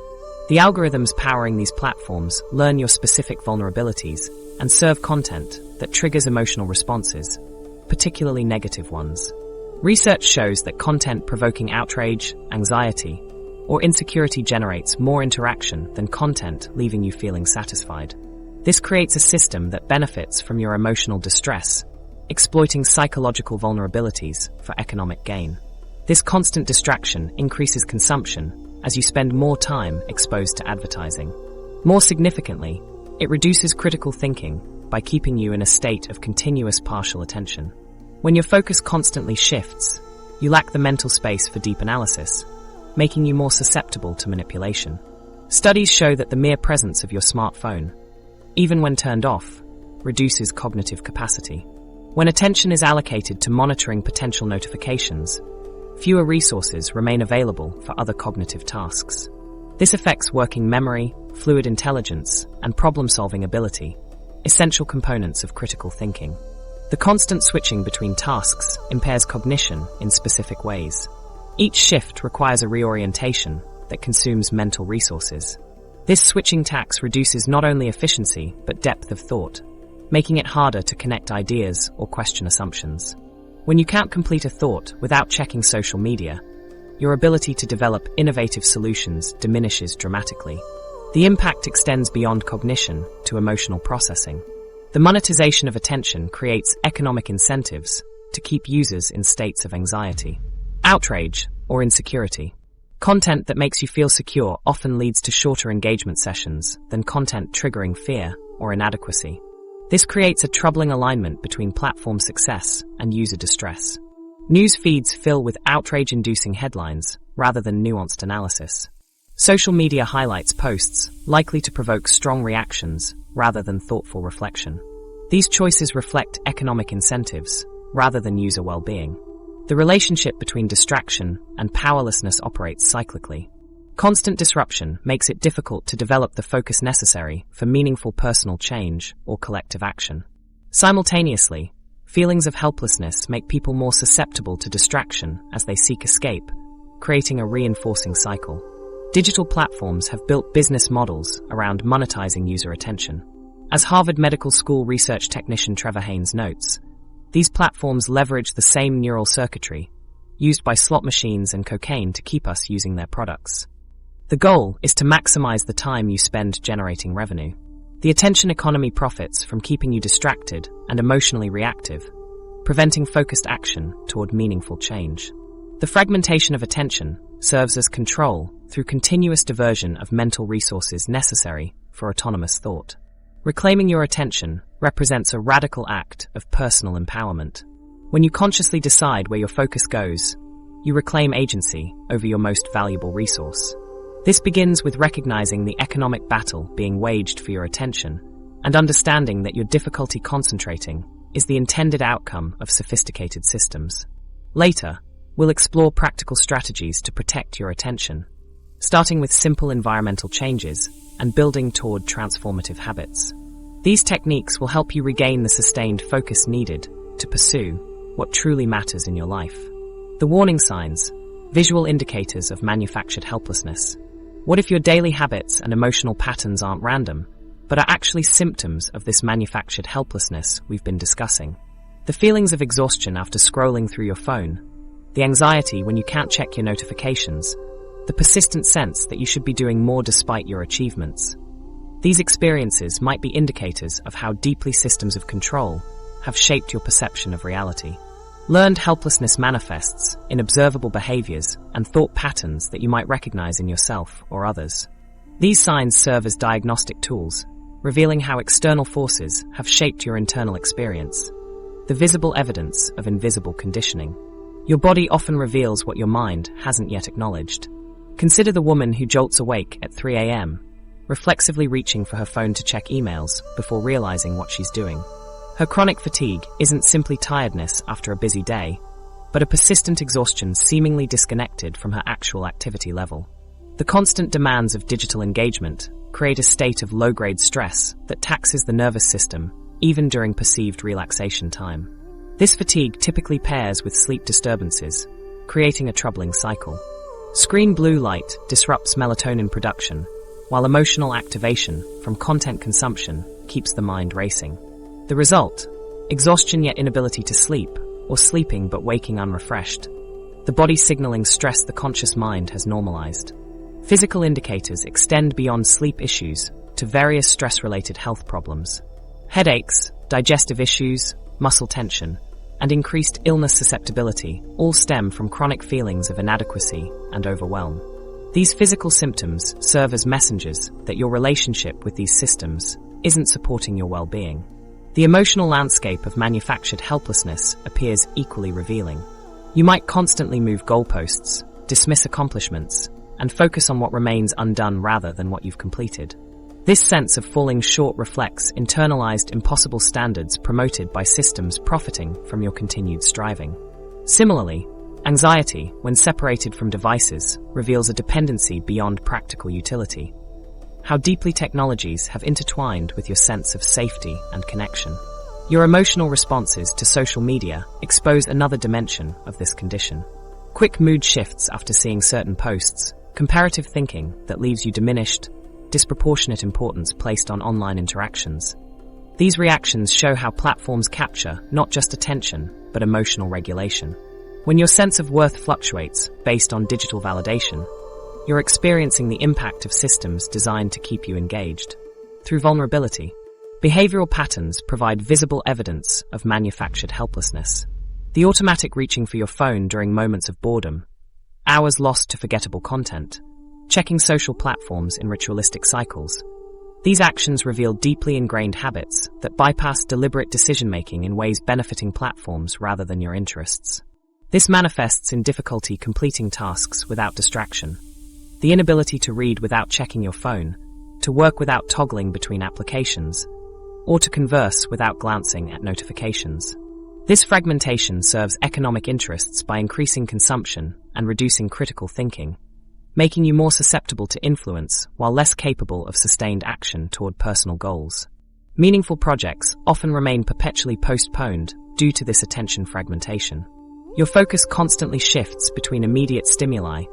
The algorithms powering these platforms learn your specific vulnerabilities and serve content that triggers emotional responses, particularly negative ones. Research shows that content provoking outrage, anxiety, or insecurity generates more interaction than content leaving you feeling satisfied. This creates a system that benefits from your emotional distress, exploiting psychological vulnerabilities for economic gain. This constant distraction increases consumption as you spend more time exposed to advertising. More significantly, it reduces critical thinking by keeping you in a state of continuous partial attention. When your focus constantly shifts, you lack the mental space for deep analysis, making you more susceptible to manipulation. Studies show that the mere presence of your smartphone, even when turned off, reduces cognitive capacity. When attention is allocated to monitoring potential notifications, fewer resources remain available for other cognitive tasks. This affects working memory, fluid intelligence, and problem-solving ability, essential components of critical thinking. The constant switching between tasks impairs cognition in specific ways. Each shift requires a reorientation that consumes mental resources. This switching tax reduces not only efficiency but depth of thought, making it harder to connect ideas or question assumptions. When you can't complete a thought without checking social media, your ability to develop innovative solutions diminishes dramatically. The impact extends beyond cognition to emotional processing. The monetization of attention creates economic incentives to keep users in states of anxiety, outrage, or insecurity. Content that makes you feel secure often leads to shorter engagement sessions than content triggering fear or inadequacy. This creates a troubling alignment between platform success and user distress. News feeds fill with outrage-inducing headlines rather than nuanced analysis. Social media highlights posts likely to provoke strong reactions rather than thoughtful reflection. These choices reflect economic incentives rather than user well-being. The relationship between distraction and powerlessness operates cyclically. Constant disruption makes it difficult to develop the focus necessary for meaningful personal change or collective action. Simultaneously, feelings of helplessness make people more susceptible to distraction as they seek escape, creating a reinforcing cycle. Digital platforms have built business models around monetizing user attention. As Harvard Medical School research technician Trevor Haynes notes, these platforms leverage the same neural circuitry used by slot machines and cocaine to keep us using their products. The goal is to maximize the time you spend generating revenue. The attention economy profits from keeping you distracted and emotionally reactive, preventing focused action toward meaningful change. The fragmentation of attention serves as control through continuous diversion of mental resources necessary for autonomous thought. Reclaiming your attention represents a radical act of personal empowerment. When you consciously decide where your focus goes, you reclaim agency over your most valuable resource. This begins with recognizing the economic battle being waged for your attention and understanding that your difficulty concentrating is the intended outcome of sophisticated systems. Later, we'll explore practical strategies to protect your attention, starting with simple environmental changes and building toward transformative habits. These techniques will help you regain the sustained focus needed to pursue what truly matters in your life. The warning signs, visual indicators of manufactured helplessness. What if your daily habits and emotional patterns aren't random, but are actually symptoms of this manufactured helplessness we've been discussing? The feelings of exhaustion after scrolling through your phone, the anxiety when you can't check your notifications, the persistent sense that you should be doing more despite your achievements. These experiences might be indicators of how deeply systems of control have shaped your perception of reality. Learned helplessness manifests in observable behaviors and thought patterns that you might recognize in yourself or others. These signs serve as diagnostic tools, revealing how external forces have shaped your internal experience. The visible evidence of invisible conditioning. Your body often reveals what your mind hasn't yet acknowledged. Consider the woman who jolts awake at 3 a.m., reflexively reaching for her phone to check emails before realizing what she's doing. Her chronic fatigue isn't simply tiredness after a busy day, but a persistent exhaustion seemingly disconnected from her actual activity level. The constant demands of digital engagement create a state of low-grade stress that taxes the nervous system even during perceived relaxation time. This fatigue typically pairs with sleep disturbances, creating a troubling cycle. Screen blue light disrupts melatonin production, while emotional activation from content consumption keeps the mind racing. The result? Exhaustion yet inability to sleep, or sleeping but waking unrefreshed. The body signaling stress the conscious mind has normalized. Physical indicators extend beyond sleep issues to various stress-related health problems. Headaches, digestive issues, muscle tension, and increased illness susceptibility all stem from chronic feelings of inadequacy and overwhelm. These physical symptoms serve as messengers that your relationship with these systems isn't supporting your well-being. The emotional landscape of manufactured helplessness appears equally revealing. You might constantly move goalposts, dismiss accomplishments, and focus on what remains undone rather than what you've completed. This sense of falling short reflects internalized impossible standards promoted by systems profiting from your continued striving. Similarly, anxiety, when separated from devices, reveals a dependency beyond practical utility. How deeply technologies have intertwined with your sense of safety and connection. Your emotional responses to social media expose another dimension of this condition. Quick mood shifts after seeing certain posts, comparative thinking that leaves you diminished, disproportionate importance placed on online interactions. These reactions show how platforms capture not just attention, but emotional regulation. When your sense of worth fluctuates based on digital validation, you're experiencing the impact of systems designed to keep you engaged. Through vulnerability, behavioral patterns provide visible evidence of manufactured helplessness. The automatic reaching for your phone during moments of boredom, hours lost to forgettable content, checking social platforms in ritualistic cycles. These actions reveal deeply ingrained habits that bypass deliberate decision-making in ways benefiting platforms rather than your interests. This manifests in difficulty completing tasks without distraction, the inability to read without checking your phone, to work without toggling between applications, or to converse without glancing at notifications. This fragmentation serves economic interests by increasing consumption and reducing critical thinking, making you more susceptible to influence while less capable of sustained action toward personal goals. Meaningful projects often remain perpetually postponed due to this attention fragmentation. Your focus constantly shifts between immediate stimuli,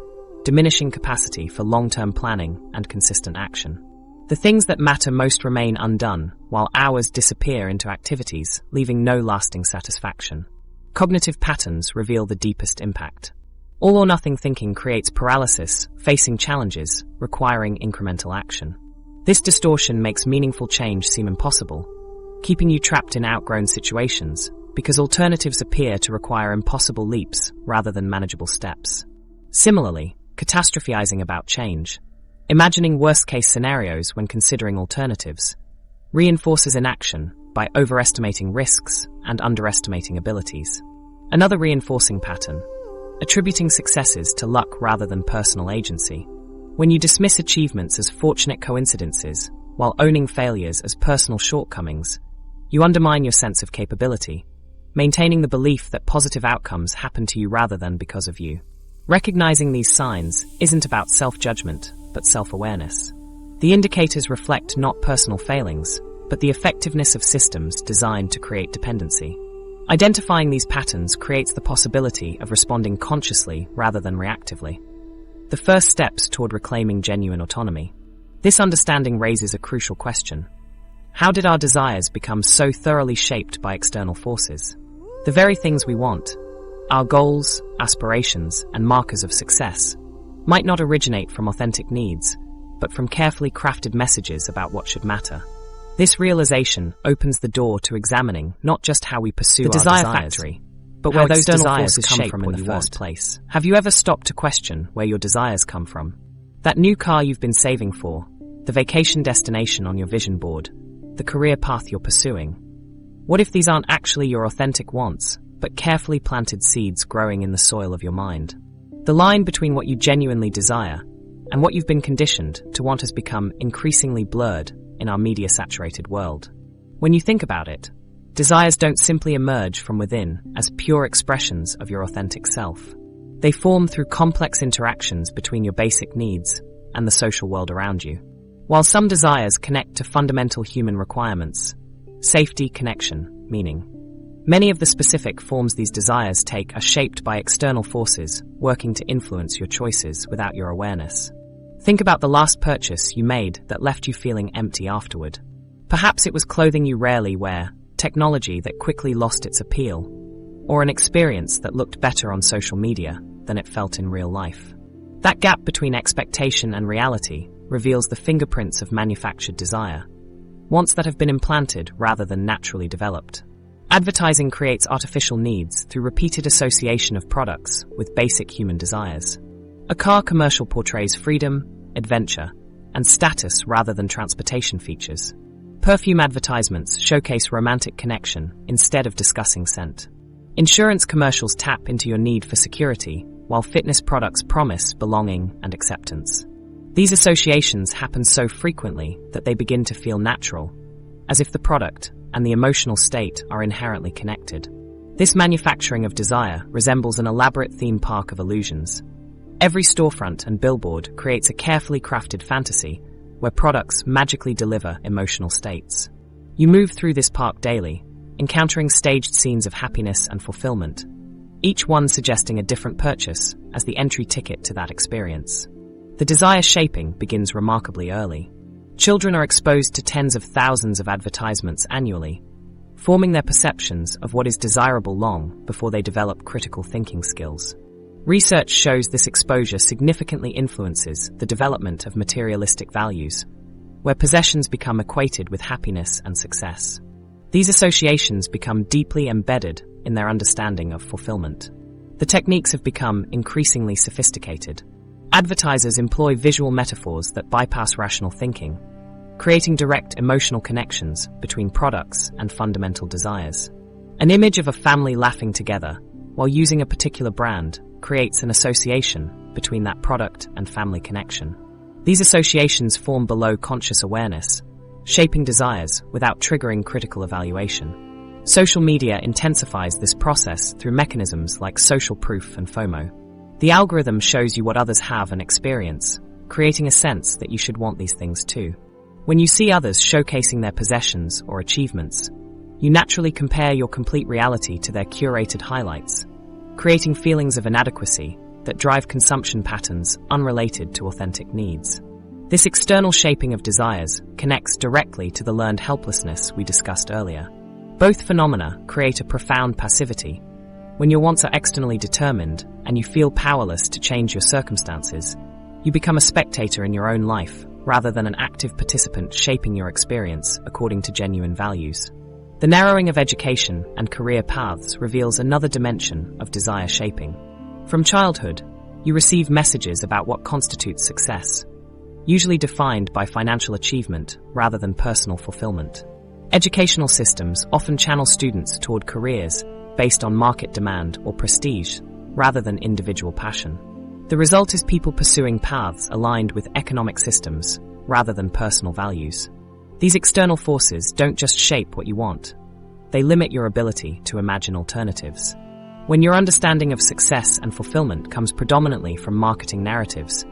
diminishing capacity for long-term planning and consistent action. The things that matter most remain undone, while hours disappear into activities, leaving no lasting satisfaction. Cognitive patterns reveal the deepest impact. All-or-nothing thinking creates paralysis, facing challenges, requiring incremental action. This distortion makes meaningful change seem impossible, keeping you trapped in outgrown situations, because alternatives appear to require impossible leaps rather than manageable steps. Similarly, catastrophizing about change, imagining worst-case scenarios when considering alternatives, reinforces inaction by overestimating risks and underestimating abilities. Another reinforcing pattern, attributing successes to luck rather than personal agency. When you dismiss achievements as fortunate coincidences, while owning failures as personal shortcomings, you undermine your sense of capability, maintaining the belief that positive outcomes happen to you rather than because of you. Recognizing these signs isn't about self-judgment, but self-awareness. The indicators reflect not personal failings, but the effectiveness of systems designed to create dependency. Identifying these patterns creates the possibility of responding consciously rather than reactively. The first steps toward reclaiming genuine autonomy. This understanding raises a crucial question. How did our desires become so thoroughly shaped by external forces? The very things we want, our goals, aspirations, and markers of success, might not originate from authentic needs, but from carefully crafted messages about what should matter. This realization opens the door to examining not just how we pursue our desire factory, but where those desires come from in the first place. Have you ever stopped to question where your desires come from? That new car you've been saving for, the vacation destination on your vision board, the career path you're pursuing. What if these aren't actually your authentic wants, but carefully planted seeds growing in the soil of your mind? The line between what you genuinely desire and what you've been conditioned to want has become increasingly blurred in our media-saturated world. When you think about it, desires don't simply emerge from within as pure expressions of your authentic self. They form through complex interactions between your basic needs and the social world around you. While some desires connect to fundamental human requirements, safety, connection, meaning, many of the specific forms these desires take are shaped by external forces working to influence your choices without your awareness. Think about the last purchase you made that left you feeling empty afterward. Perhaps it was clothing you rarely wear, technology that quickly lost its appeal, or an experience that looked better on social media than it felt in real life. That gap between expectation and reality reveals the fingerprints of manufactured desire, wants that have been implanted rather than naturally developed. Advertising creates artificial needs through repeated association of products with basic human desires. A car commercial portrays freedom, adventure, and status rather than transportation features. Perfume advertisements showcase romantic connection instead of discussing scent. Insurance commercials tap into your need for security, while fitness products promise belonging and acceptance. These associations happen so frequently that they begin to feel natural, as if the product and the emotional state are inherently connected. This manufacturing of desire resembles an elaborate theme park of illusions. Every storefront and billboard creates a carefully crafted fantasy where products magically deliver emotional states. You move through this park daily, encountering staged scenes of happiness and fulfillment, each one suggesting a different purchase as the entry ticket to that experience. The desire shaping begins remarkably early. Children are exposed to tens of thousands of advertisements annually, forming their perceptions of what is desirable long before they develop critical thinking skills. Research shows this exposure significantly influences the development of materialistic values, where possessions become equated with happiness and success. These associations become deeply embedded in their understanding of fulfillment. The techniques have become increasingly sophisticated. Advertisers employ visual metaphors that bypass rational thinking, creating direct emotional connections between products and fundamental desires. An image of a family laughing together while using a particular brand creates an association between that product and family connection. These associations form below conscious awareness, shaping desires without triggering critical evaluation. Social media intensifies this process through mechanisms like social proof and FOMO. The algorithm shows you what others have and experience, creating a sense that you should want these things too. When you see others showcasing their possessions or achievements, you naturally compare your complete reality to their curated highlights, creating feelings of inadequacy that drive consumption patterns unrelated to authentic needs. This external shaping of desires connects directly to the learned helplessness we discussed earlier. Both phenomena create a profound passivity. When your wants are externally determined and you feel powerless to change your circumstances, you become a spectator in your own life rather than an active participant shaping your experience according to genuine values. The narrowing of education and career paths reveals another dimension of desire shaping. From childhood, you receive messages about what constitutes success, usually defined by financial achievement rather than personal fulfillment. Educational systems often channel students toward careers based on market demand or prestige, rather than individual passion. The result is people pursuing paths aligned with economic systems, rather than personal values. These external forces don't just shape what you want. They limit your ability to imagine alternatives. When your understanding of success and fulfillment comes predominantly from marketing narratives,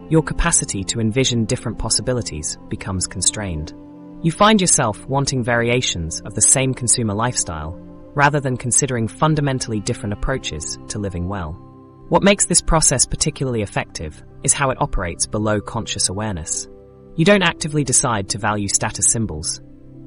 your capacity to envision different possibilities becomes constrained. You find yourself wanting variations of the same consumer lifestyle, rather than considering fundamentally different approaches to living well. What makes this process particularly effective is how it operates below conscious awareness. You don't actively decide to value status symbols.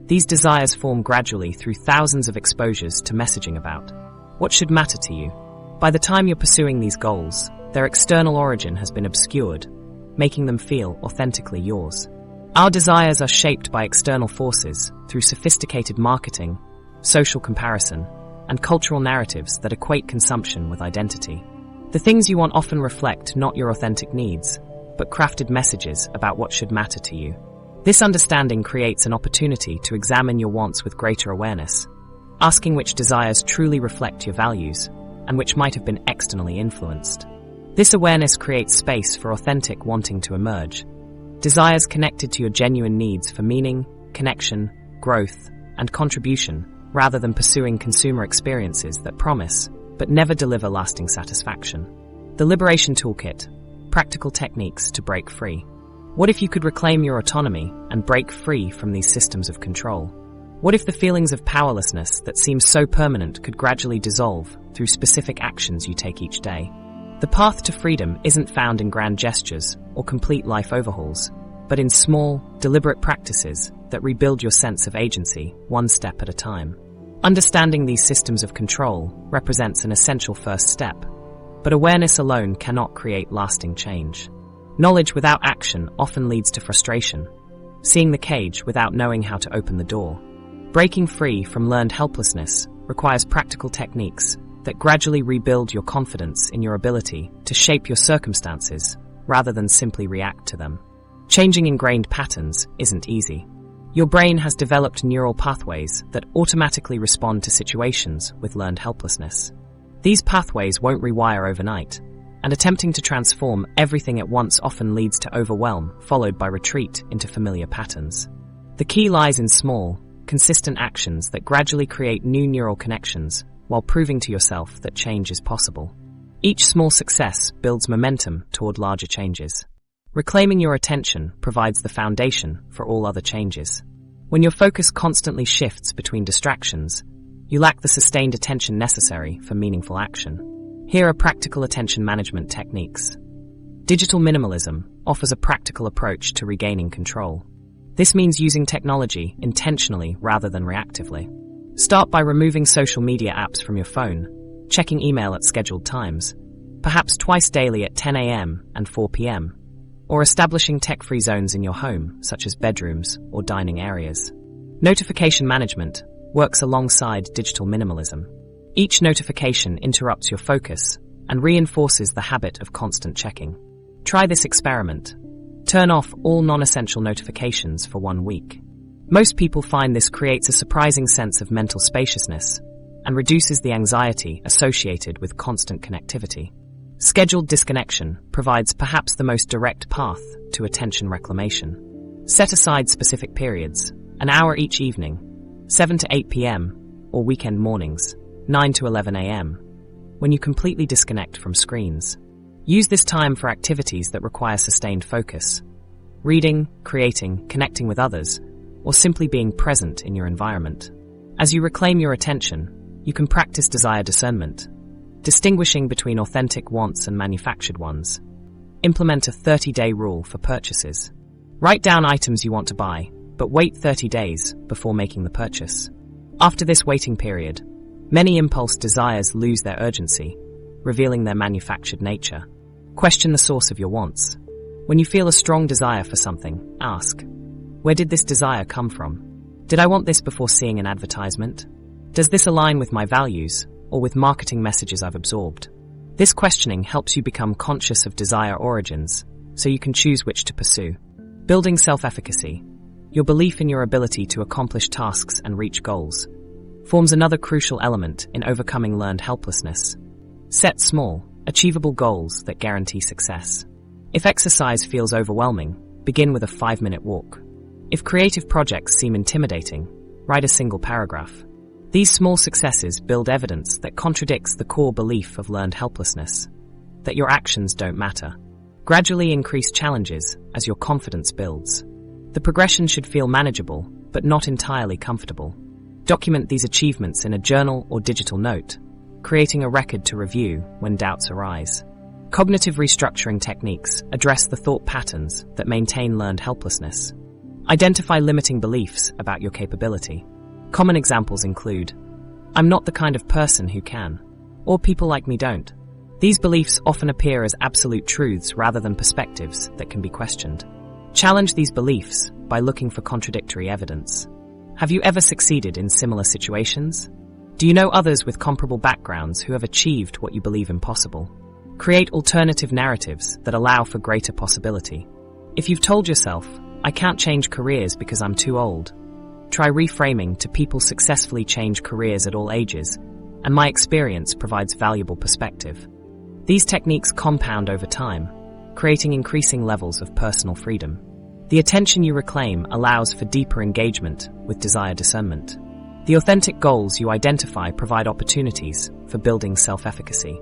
These desires form gradually through thousands of exposures to messaging about what should matter to you. By the time you're pursuing these goals, their external origin has been obscured, making them feel authentically yours. Our desires are shaped by external forces through sophisticated marketing, social comparison, and cultural narratives that equate consumption with identity. The things you want often reflect not your authentic needs, but crafted messages about what should matter to you. This understanding creates an opportunity to examine your wants with greater awareness, asking which desires truly reflect your values and which might have been externally influenced. This awareness creates space for authentic wanting to emerge, desires connected to your genuine needs for meaning, connection, growth, and contribution, rather than pursuing consumer experiences that promise but never deliver lasting satisfaction. The Liberation Toolkit: Practical Techniques to Break Free. What if you could reclaim your autonomy and break free from these systems of control? What if the feelings of powerlessness that seem so permanent could gradually dissolve through specific actions you take each day? The path to freedom isn't found in grand gestures or complete life overhauls, but in small, deliberate practices that rebuild your sense of agency one step at a time. Understanding these systems of control represents an essential first step, but awareness alone cannot create lasting change. Knowledge without action often leads to frustration, seeing the cage without knowing how to open the door. Breaking free from learned helplessness requires practical techniques that gradually rebuild your confidence in your ability to shape your circumstances rather than simply react to them. Changing ingrained patterns isn't easy. Your brain has developed neural pathways that automatically respond to situations with learned helplessness. These pathways won't rewire overnight, and attempting to transform everything at once often leads to overwhelm, followed by retreat into familiar patterns. The key lies in small, consistent actions that gradually create new neural connections while proving to yourself that change is possible. Each small success builds momentum toward larger changes. Reclaiming your attention provides the foundation for all other changes. When your focus constantly shifts between distractions, you lack the sustained attention necessary for meaningful action. Here are practical attention management techniques. Digital minimalism offers a practical approach to regaining control. This means using technology intentionally rather than reactively. Start by removing social media apps from your phone, checking email at scheduled times, perhaps twice daily at 10 a.m. and 4 p.m., or establishing tech-free zones in your home, such as bedrooms or dining areas. Notification management works alongside digital minimalism. Each notification interrupts your focus and reinforces the habit of constant checking. Try this experiment. Turn off all non-essential notifications for 1 week. Most people find this creates a surprising sense of mental spaciousness and reduces the anxiety associated with constant connectivity. Scheduled disconnection provides perhaps the most direct path to attention reclamation. Set aside specific periods, an hour each evening, 7 to 8 p.m., or weekend mornings, 9 to 11 a.m., when you completely disconnect from screens. Use this time for activities that require sustained focus. Reading, creating, connecting with others, or simply being present in your environment. As you reclaim your attention, you can practice desire discernment, distinguishing between authentic wants and manufactured ones. Implement a 30-day rule for purchases. Write down items you want to buy, but wait 30 days before making the purchase. After this waiting period, many impulse desires lose their urgency, revealing their manufactured nature. Question the source of your wants. When you feel a strong desire for something, ask, where did this desire come from? Did I want this before seeing an advertisement? Does this align with my values or with marketing messages I've absorbed? This questioning helps you become conscious of desire origins, so you can choose which to pursue. Building self-efficacy, your belief in your ability to accomplish tasks and reach goals, forms another crucial element in overcoming learned helplessness. Set small, achievable goals that guarantee success. If exercise feels overwhelming, begin with a 5-minute walk. If creative projects seem intimidating, write a single paragraph. These small successes build evidence that contradicts the core belief of learned helplessness, that your actions don't matter. Gradually increase challenges as your confidence builds. The progression should feel manageable, but not entirely comfortable. Document these achievements in a journal or digital note, creating a record to review when doubts arise. Cognitive restructuring techniques address the thought patterns that maintain learned helplessness. Identify limiting beliefs about your capability. Common examples include, "I'm not the kind of person who can," or "people like me don't." These beliefs often appear as absolute truths rather than perspectives that can be questioned. Challenge these beliefs by looking for contradictory evidence. Have you ever succeeded in similar situations? Do you know others with comparable backgrounds who have achieved what you believe impossible? Create alternative narratives that allow for greater possibility. If you've told yourself, "I can't change careers because I'm too old," try reframing to "People successfully change careers at all ages, and my experience provides valuable perspective." These techniques compound over time, creating increasing levels of personal freedom. The attention you reclaim allows for deeper engagement with desired discernment. The authentic goals you identify provide opportunities for building self-efficacy.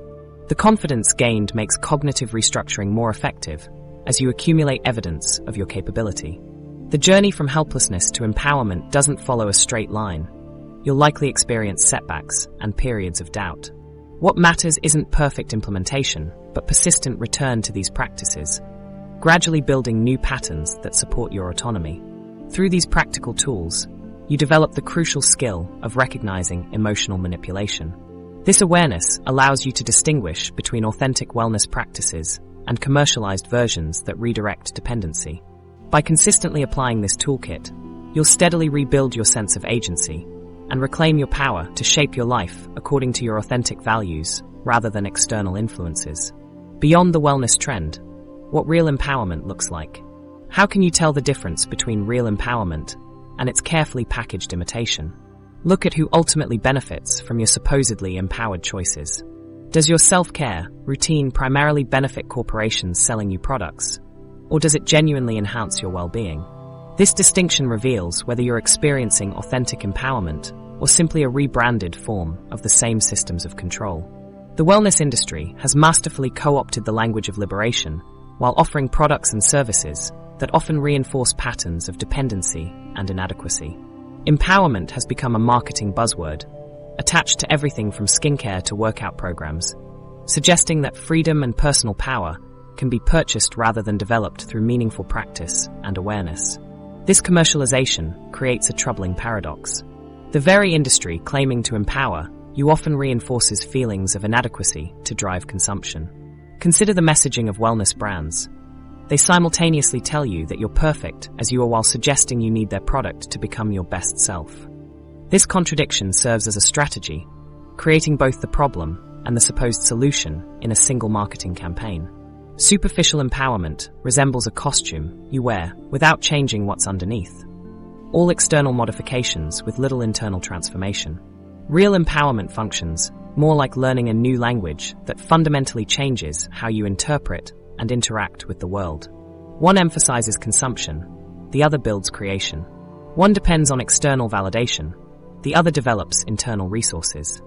The confidence gained makes cognitive restructuring more effective as you accumulate evidence of your capability. The journey from helplessness to empowerment doesn't follow a straight line. You'll likely experience setbacks and periods of doubt. What matters isn't perfect implementation, but persistent return to these practices, gradually building new patterns that support your autonomy. Through these practical tools, you develop the crucial skill of recognizing emotional manipulation. This awareness allows you to distinguish between authentic wellness practices and commercialized versions that redirect dependency. By consistently applying this toolkit, you'll steadily rebuild your sense of agency and reclaim your power to shape your life according to your authentic values rather than external influences. Beyond the wellness trend, what real empowerment looks like. How can you tell the difference between real empowerment and its carefully packaged imitation? Look at who ultimately benefits from your supposedly empowered choices. Does your self-care routine primarily benefit corporations selling you products, or does it genuinely enhance your well-being? This distinction reveals whether you're experiencing authentic empowerment or simply a rebranded form of the same systems of control. The wellness industry has masterfully co-opted the language of liberation while offering products and services that often reinforce patterns of dependency and inadequacy. Empowerment has become a marketing buzzword, attached to everything from skincare to workout programs, suggesting that freedom and personal power can be purchased rather than developed through meaningful practice and awareness. This commercialization creates a troubling paradox. The very industry claiming to empower you often reinforces feelings of inadequacy to drive consumption. Consider the messaging of wellness brands. They simultaneously tell you that you're perfect as you are while suggesting you need their product to become your best self. This contradiction serves as a strategy, creating both the problem and the supposed solution in a single marketing campaign. Superficial empowerment resembles a costume you wear without changing what's underneath. All external modifications with little internal transformation. Real empowerment functions more like learning a new language that fundamentally changes how you interpret and interact with the world. One emphasizes consumption, the other builds creation. One depends on external validation, the other develops internal resources.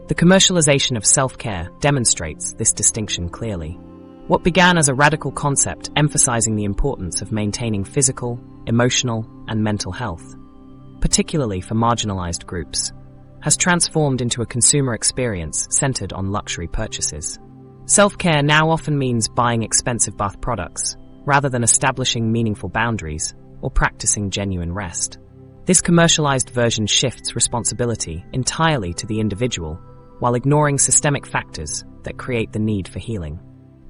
The commercialization of self-care demonstrates this distinction clearly. What began as a radical concept emphasizing the importance of maintaining physical, emotional, and mental health, particularly for marginalized groups, has transformed into a consumer experience centered on luxury purchases. Self-care now often means buying expensive bath products, rather than establishing meaningful boundaries or practicing genuine rest. This commercialized version shifts responsibility entirely to the individual, while ignoring systemic factors that create the need for healing.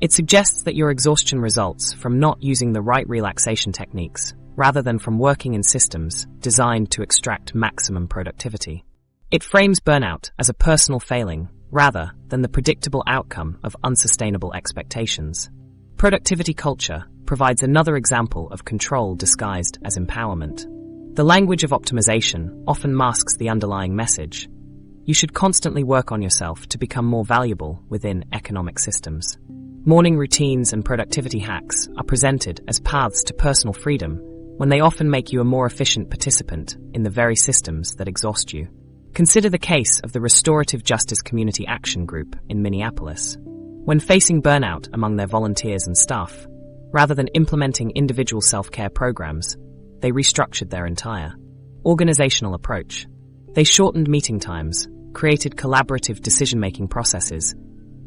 It suggests that your exhaustion results from not using the right relaxation techniques, rather than from working in systems designed to extract maximum productivity. It frames burnout as a personal failing, rather than the predictable outcome of unsustainable expectations. Productivity culture provides another example of control disguised as empowerment. The language of optimization often masks the underlying message, you should constantly work on yourself to become more valuable within economic systems. Morning routines and productivity hacks are presented as paths to personal freedom when they often make you a more efficient participant in the very systems that exhaust you. Consider the case of the Restorative Justice Community Action Group in Minneapolis. When facing burnout among their volunteers and staff, rather than implementing individual self-care programs, they restructured their entire organizational approach. They shortened meeting times, created collaborative decision-making processes,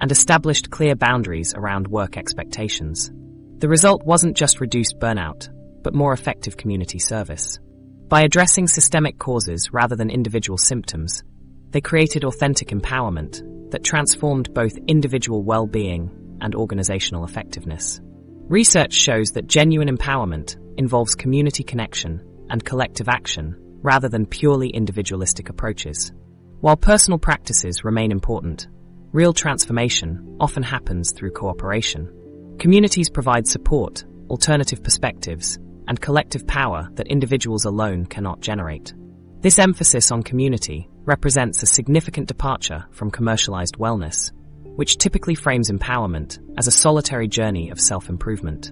and established clear boundaries around work expectations. The result wasn't just reduced burnout, but more effective community service. By addressing systemic causes rather than individual symptoms, they created authentic empowerment that transformed both individual well-being and organizational effectiveness. Research shows that genuine empowerment involves community connection and collective action rather than purely individualistic approaches. While personal practices remain important, real transformation often happens through cooperation. Communities provide support, alternative perspectives, and collective power that individuals alone cannot generate. This emphasis on community represents a significant departure from commercialized wellness, which typically frames empowerment as a solitary journey of self-improvement.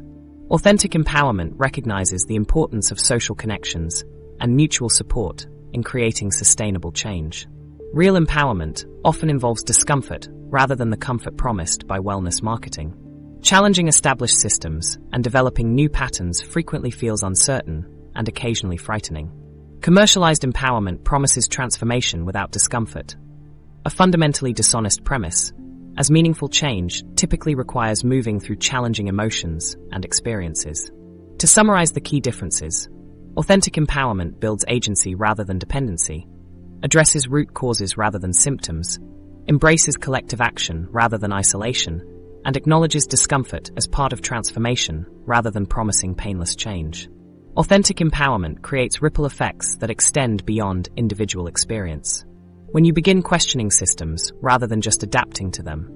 Authentic empowerment recognizes the importance of social connections and mutual support in creating sustainable change. Real empowerment often involves discomfort rather than the comfort promised by wellness marketing. Challenging established systems and developing new patterns frequently feels uncertain and occasionally frightening. Commercialized empowerment promises transformation without discomfort, a fundamentally dishonest premise, as meaningful change typically requires moving through challenging emotions and experiences. To summarize the key differences, authentic empowerment builds agency rather than dependency, addresses root causes rather than symptoms, embraces collective action rather than isolation, and acknowledges discomfort as part of transformation rather than promising painless change. Authentic empowerment creates ripple effects that extend beyond individual experience. When you begin questioning systems rather than just adapting to them,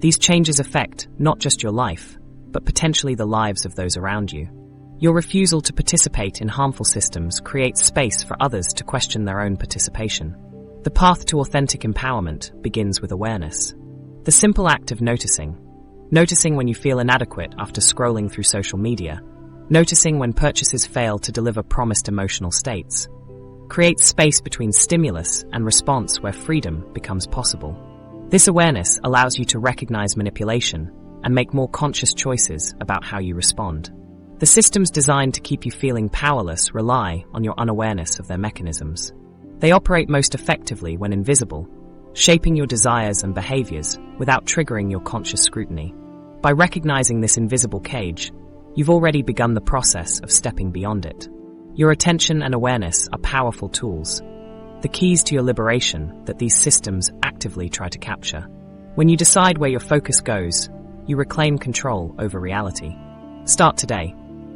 these changes affect not just your life, but potentially the lives of those around you. Your refusal to participate in harmful systems creates space for others to question their own participation. The path to authentic empowerment begins with awareness. The simple act of noticing when you feel inadequate after scrolling through social media, noticing when purchases fail to deliver promised emotional states, creates space between stimulus and response where freedom becomes possible. This awareness allows you to recognize manipulation and make more conscious choices about how you respond. The systems designed to keep you feeling powerless rely on your unawareness of their mechanisms. They operate most effectively when invisible, shaping your desires and behaviors without triggering your conscious scrutiny. By recognizing this invisible cage, you've already begun the process of stepping beyond it. Your attention and awareness are powerful tools, the keys to your liberation that these systems actively try to capture. When you decide where your focus goes, you reclaim control over reality. Start today.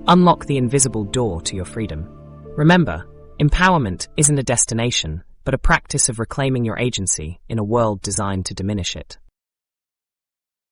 Unlock the invisible door to your freedom. Remember, empowerment isn't a destination, but a practice of reclaiming your agency in a world designed to diminish it.